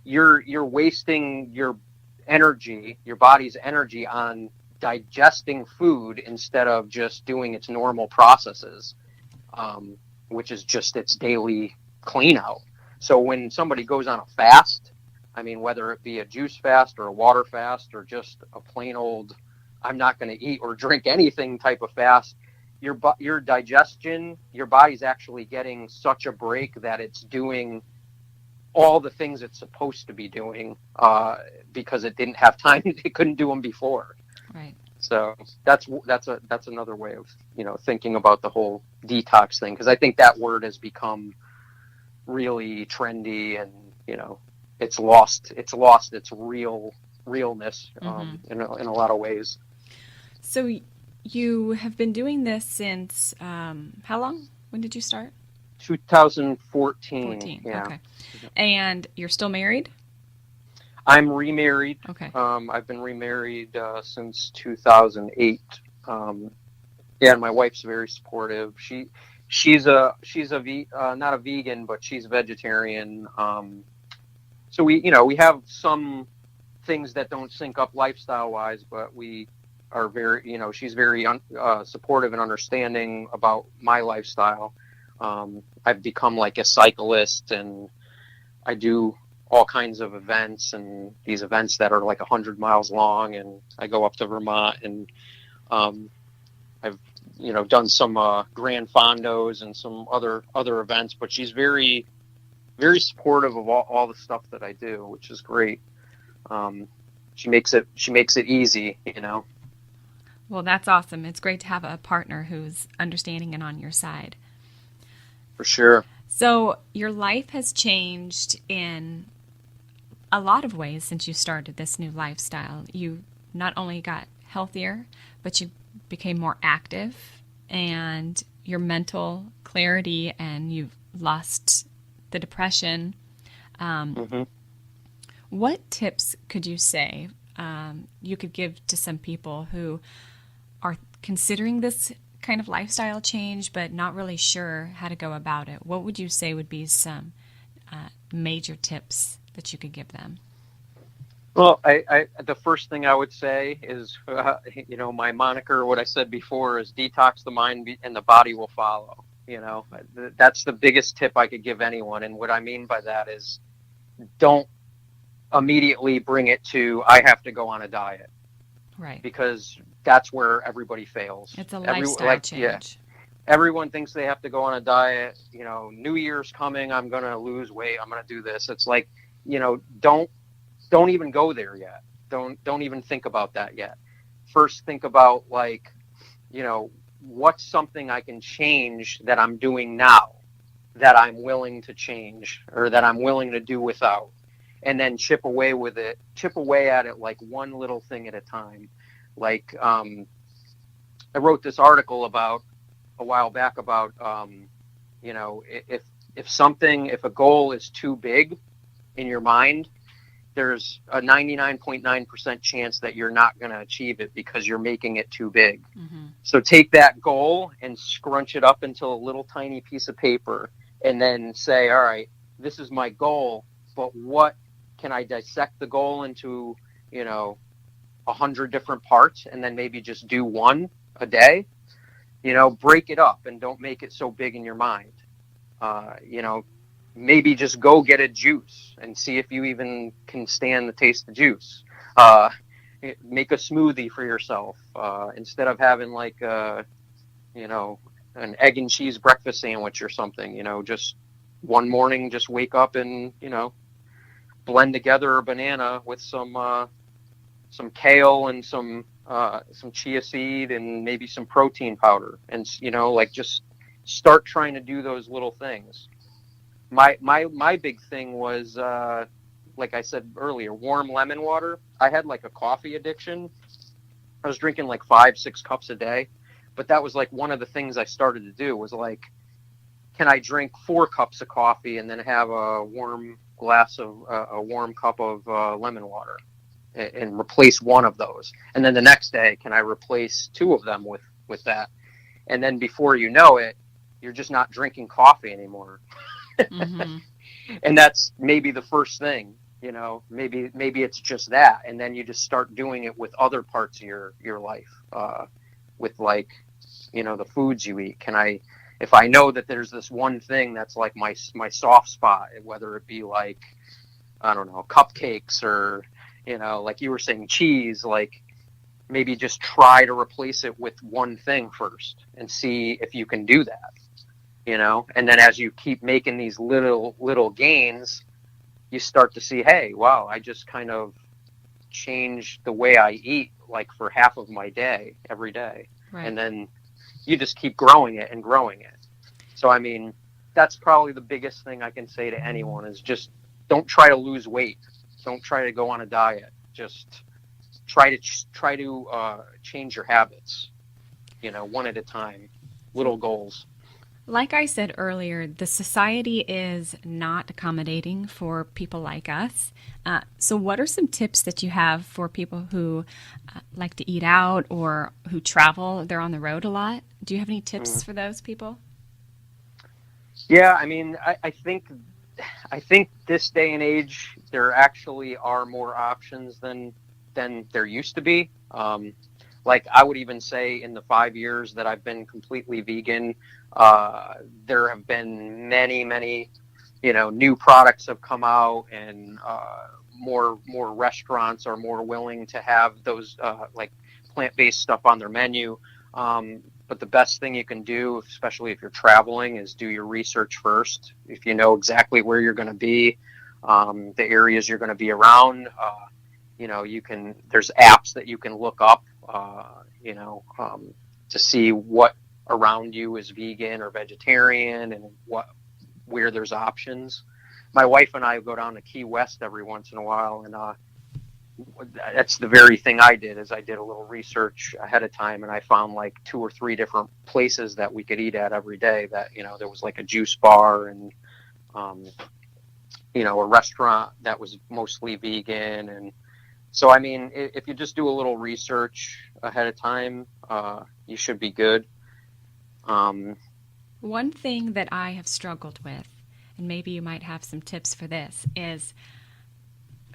you're wasting your energy, your body's energy on digesting food instead of just doing its normal processes, which is just its daily clean out. So when somebody goes on a fast, I mean, whether it be a juice fast or a water fast or just a plain old I'm not going to eat or drink anything type of fast, your digestion, your body's actually getting such a break that it's doing all the things it's supposed to be doing because it didn't have time. It couldn't do them before. Right. So that's another way of thinking about the whole detox thing, because I think that word has become really trendy and it's lost its realness in a lot of ways. So you have been doing this since how long? When did you start? 2014. Yeah. Okay. And you're still married? I'm remarried. Okay. I've been remarried since 2008. Yeah, and my wife's very supportive. She's not a vegan, but she's a vegetarian. So we have some things that don't sync up lifestyle wise, but we are very, she's very supportive and understanding about my lifestyle. I've become like a cyclist, and I do all kinds of events, and these events that are like 100 miles long, and I go up to Vermont, and I've done some Grand Fondos and some other events. But she's very, very supportive of all the stuff that I do, which is great. She makes it easy, Well, that's awesome. It's great to have a partner who's understanding and on your side. For sure. So your life has changed in a lot of ways since you started this new lifestyle. You not only got healthier, but you became more active, and your mental clarity, and you've lost the depression. What tips could you say you could give to some people who are considering this kind of lifestyle change but not really sure how to go about it? What would you say would be some major tips that you could give them? Well, the first thing I would say is, my moniker, what I said before, is detox the mind and the body will follow. That's the biggest tip I could give anyone. And what I mean by that is, don't immediately bring it to, I have to go on a diet. Right. Because that's where everybody fails. It's a lifestyle change. Yeah, everyone thinks they have to go on a diet. New Year's coming, I'm going to lose weight. I'm going to do this. It's like, don't even go there yet. Don't even think about that yet. First, think about what's something I can change that I'm doing now that I'm willing to change or that I'm willing to do without, and then chip away at it like one little thing at a time. Like I wrote this article about a while back about if a goal is too big in your mind, there's a 99.9% chance that you're not going to achieve it because you're making it too big. Mm-hmm. So take that goal and scrunch it up into a little tiny piece of paper, and then say, all right, this is my goal, but what can I dissect the goal into, 100 different parts, and then maybe just do one a day? Break it up and don't make it so big in your mind. Maybe just go get a juice and see if you even can stand the taste of juice. Make a smoothie for yourself instead of having like an egg and cheese breakfast sandwich or something. Just one morning, just wake up and blend together a banana with some kale and some some chia seed and maybe some protein powder, and like just start trying to do those little things. My big thing was, like I said earlier, warm lemon water. I had like a coffee addiction. I was drinking like 5, 6 cups a day, but that was like one of the things I started to do was like, can I drink 4 cups of coffee and then have a warm glass of a warm cup of lemon water, and replace one of those, and then the next day, can I replace 2 of them with that, and then before you know it, you're just not drinking coffee anymore. Mm-hmm. And that's maybe the first thing, maybe it's just that, and then you just start doing it with other parts of your life, with like, the foods you eat. If I know that there's this one thing that's like my soft spot, whether it be like, I don't know, cupcakes, or like you were saying, cheese, like maybe just try to replace it with one thing first and see if you can do that. And then as you keep making these little gains, you start to see, hey, wow, I just kind of changed the way I eat, like for half of my day, every day. Right. And then you just keep growing it and growing it. So, I mean, that's probably the biggest thing I can say to anyone is just don't try to lose weight. Don't try to go on a diet. Just try to change your habits, one at a time, little goals. Like I said earlier, the society is not accommodating for people like us. So what are some tips that you have for people who like to eat out or who travel? They're on the road a lot. Do you have any tips for those people? Yeah, I mean, I think this day and age, there actually are more options than there used to be. Like I would even say in the 5 years that I've been completely vegan, there have been many, new products have come out, and more restaurants are more willing to have those like plant-based stuff on their menu. But the best thing you can do, especially if you're traveling, is do your research first. If you know exactly where you're going to be, the areas you're going to be around, there's apps that you can look up, to see what around you is vegan or vegetarian, and where there's options. My wife and I go down to Key West every once in a while, and that's the very thing I did. Is I did a little research ahead of time, and I found like 2 or 3 different places that we could eat at every day. That there was like a juice bar, and a restaurant that was mostly vegan. And so, I mean, if you just do a little research ahead of time, you should be good. One thing that I have struggled with, and maybe you might have some tips for this, is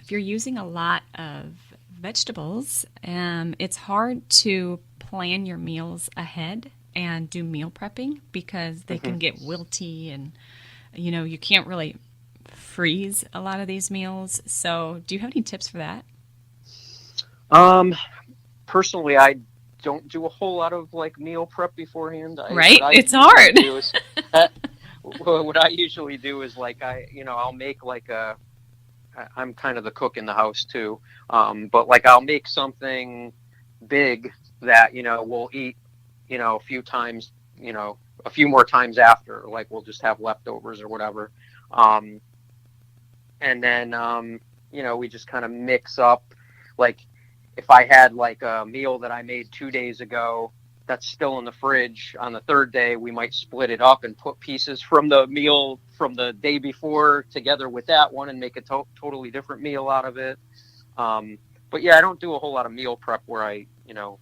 if you're using a lot of vegetables, it's hard to plan your meals ahead and do meal prepping because they can get wilty, and you can't really freeze a lot of these meals. So do you have any tips for that? Personally, I don't do a whole lot of like meal prep beforehand. Right? It's hard. What I usually do is like I'll make like I'm kind of the cook in the house too. But like I'll make something big that, we'll eat, a few times, a few more times after, like we'll just have leftovers or whatever. And then, we just kind of mix up, like if I had like a meal that I made 2 days ago, that's still in the fridge. On the third day, we might split it up and put pieces from the meal from the day before together with that one and make a totally different meal out of it. But yeah, I don't do a whole lot of meal prep where I,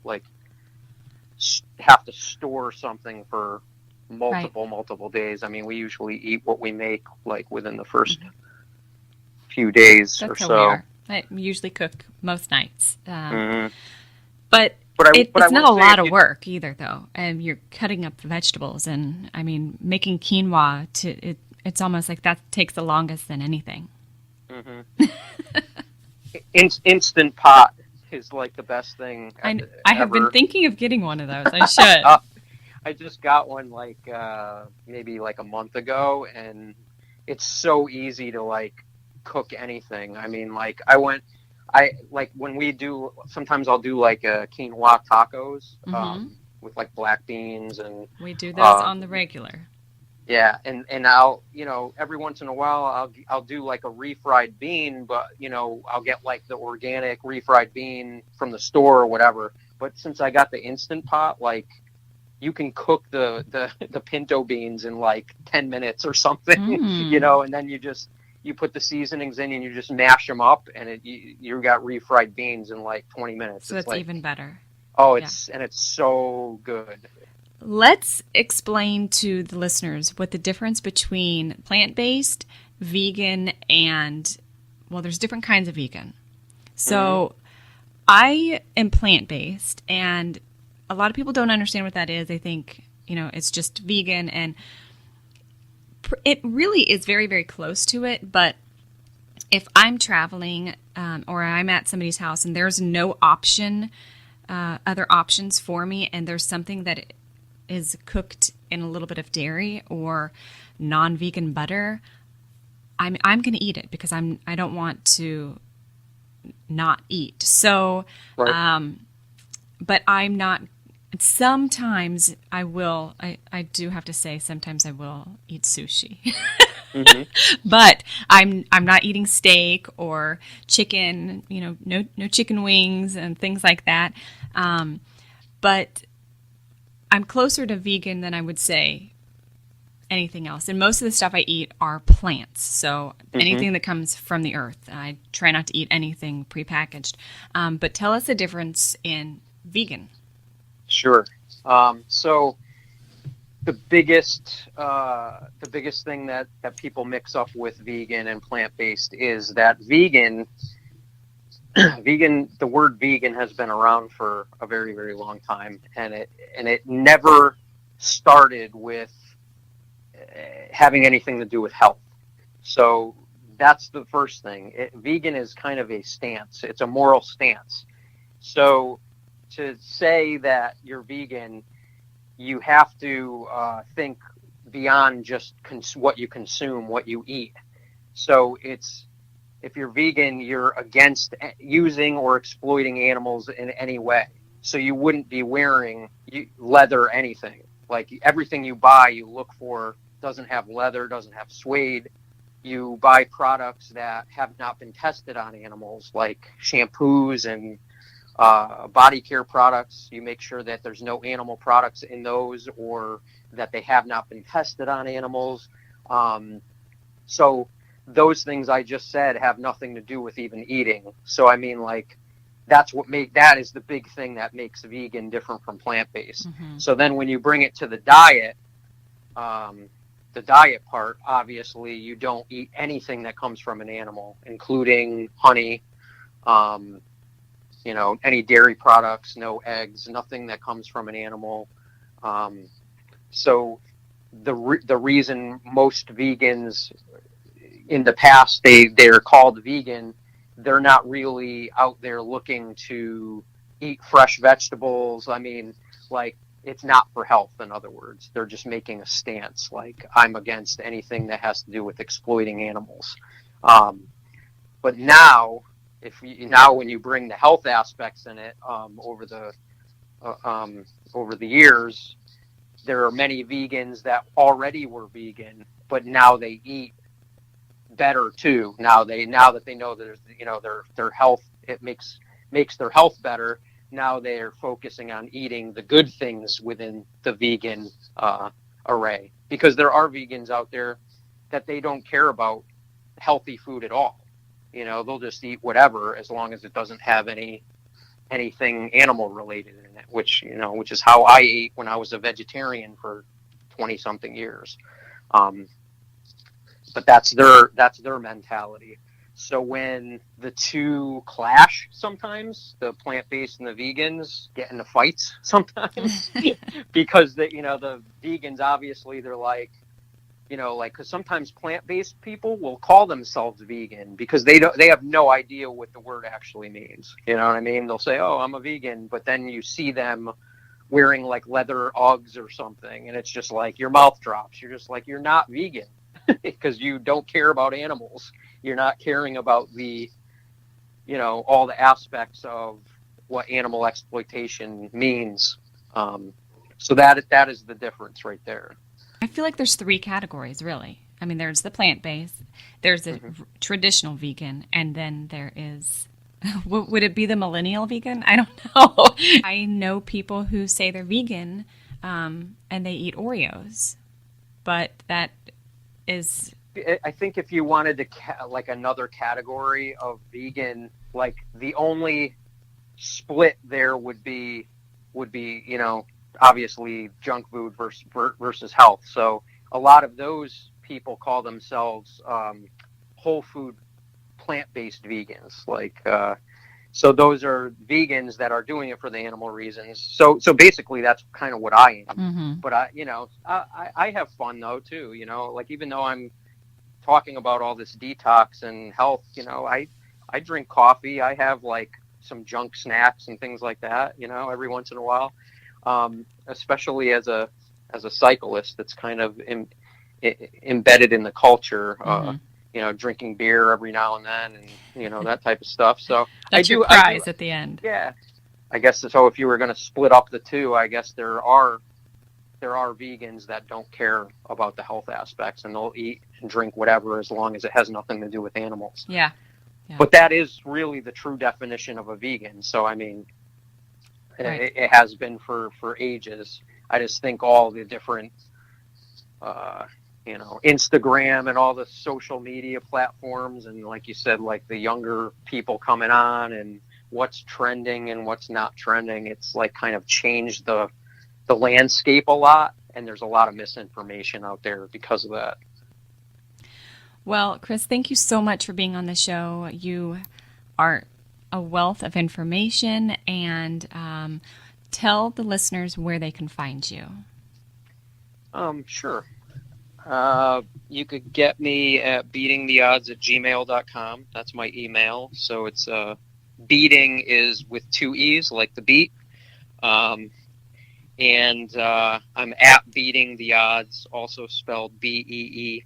like have to store something for multiple days. I mean, we usually eat what we make like within the first few days. That's or how so. we are. I usually cook most nights. But it's not a lot of work either, though. And you're cutting up the vegetables, and I mean, making quinoa. It's almost like that takes the longest than anything. Instant pot is like the best thing. I have been thinking of getting one of those. I should. I just got one like maybe like a month ago, and it's so easy to like cook anything. I mean, like I went I like when we do, sometimes I'll do like quinoa tacos, Mm-hmm. with like black beans and, We do those uh, on the regular. yeah, and I'll, every once in a while I'll do like a refried bean, but I'll get like the organic refried bean from the store or whatever. But since I got the Instant Pot, like you can cook the pinto beans in like 10 minutes or something, Mm. and then you put the seasonings in and you just mash them up, and you got refried beans in like 20 minutes. So It's that's like, even better. oh, Yeah. it's so good. Let's explain to the listeners what the difference between plant-based, vegan, and, well, there's different kinds of vegan. Hmm. So I am plant-based, and a lot of people don't understand what that is. They think, it's just vegan, and it really is very, very close to it. But if I'm traveling or I'm at somebody's house and there's no other options for me, and there's something that is cooked in a little bit of dairy or non-vegan butter, I'm going to eat it because I don't want to not eat. So, Right. but I'm not. Sometimes I will. I do have to say, sometimes I will eat sushi. Hmm. But I'm not eating steak or chicken. No chicken wings and things like that. But I'm closer to vegan than I would say anything else. And most of the stuff I eat are plants. So Hmm. anything that comes from the earth. I try not to eat anything prepackaged. But tell us the difference in vegan. Sure. So the biggest thing that people mix up with vegan and plant-based is that the word vegan has been around for a very, very long time, and it never started with having anything to do with health. So that's the first thing. Vegan is kind of a stance. It's a moral stance. So to say that you're vegan, you have to think beyond just what you consume, what you eat. So if you're vegan, you're against using or exploiting animals in any way. So you wouldn't be wearing leather, anything. Like everything you buy, you look for doesn't have leather, doesn't have suede. You buy products that have not been tested on animals, like shampoos and body care products. You make sure that there's no animal products in those, or that they have not been tested on animals. So those things I just said have nothing to do with even eating. So I mean, like, that is the big thing that makes vegan different from plant-based. Mm-hmm. So then when you bring it to the diet part, obviously you don't eat anything that comes from an animal, including honey, um, any dairy products, no eggs, nothing that comes from an animal. Um, so the reason most vegans in the past they're called vegan, they're not really out there looking to eat fresh vegetables. I mean, like, it's not for health. In other words, they're just making a stance. Like, I'm against anything that has to do with exploiting animals. Um, but now, when you bring the health aspects in it, uh, um, over the years, there are many vegans that already were vegan, but now they eat better too. Now that they know that their health, it makes their health better. Now they're focusing on eating the good things within the vegan array, because there are vegans out there that they don't care about healthy food at all. They'll just eat whatever as long as it doesn't have anything animal related in it, which is how I ate when I was a vegetarian for 20 something years. Um, but that's their mentality. So when the two clash, sometimes the plant-based and the vegans get into fights sometimes, because the vegans, obviously, they're like, because sometimes plant-based people will call themselves vegan because they have no idea what the word actually means. You know what I mean? They'll say, "Oh, I'm a vegan," but then you see them wearing like leather Uggs or something, and it's just like your mouth drops. You're just like, you're not vegan because you don't care about animals. You're not caring about all the aspects of what animal exploitation means. So that is the difference right there. I feel like there's three categories, really. I mean, there's the plant-based, there's the traditional vegan, and then there is, would it be the millennial vegan? I don't know. I know people who say they're vegan and they eat Oreos, but that is... I think if you wanted to like another category of vegan, like the only split there would be obviously junk food versus health. So a lot of those people call themselves whole food plant-based vegans. Like so those are vegans that are doing it for the animal reasons. So basically that's kind of what I am. Mm-hmm. But I have fun though too. Like even though I'm talking about all this detox and health, I drink coffee. I have like some junk snacks and things like that, every once in a while. Especially as a cyclist, that's kind of embedded in the culture. Drinking beer every now and then, and that type of stuff. So that's your prize at the end. Yeah, I guess so. If you were going to split up the two, I guess there are vegans that don't care about the health aspects, and they'll eat and drink whatever as long as it has nothing to do with animals. Yeah. But that is really the true definition of a vegan. So I mean, right. It has been for ages. I just think all the different, Instagram and all the social media platforms, and like you said, like the younger people coming on and what's trending and what's not trending, it's like kind of changed the landscape a lot, and there's a lot of misinformation out there because of that. Well, Chris, thank you so much for being on the show. You are a wealth of information, and tell the listeners where they can find you. Sure. You could get me at beatingtheodds@gmail.com. That's my email. So it's beating is with 2 E's, like the beat. And I'm at Beating the Odds, also spelled BEET,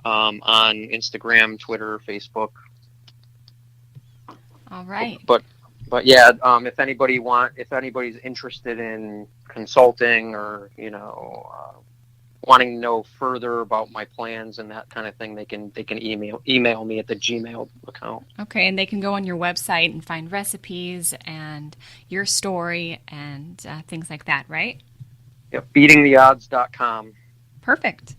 on Instagram, Twitter, Facebook. All right. But yeah, if anybody's interested in consulting or wanting to know further about my plans and that kind of thing, they can email me at the Gmail account. Okay, and they can go on your website and find recipes and your story and things like that, right? Yep, beatingtheodds.com. Perfect.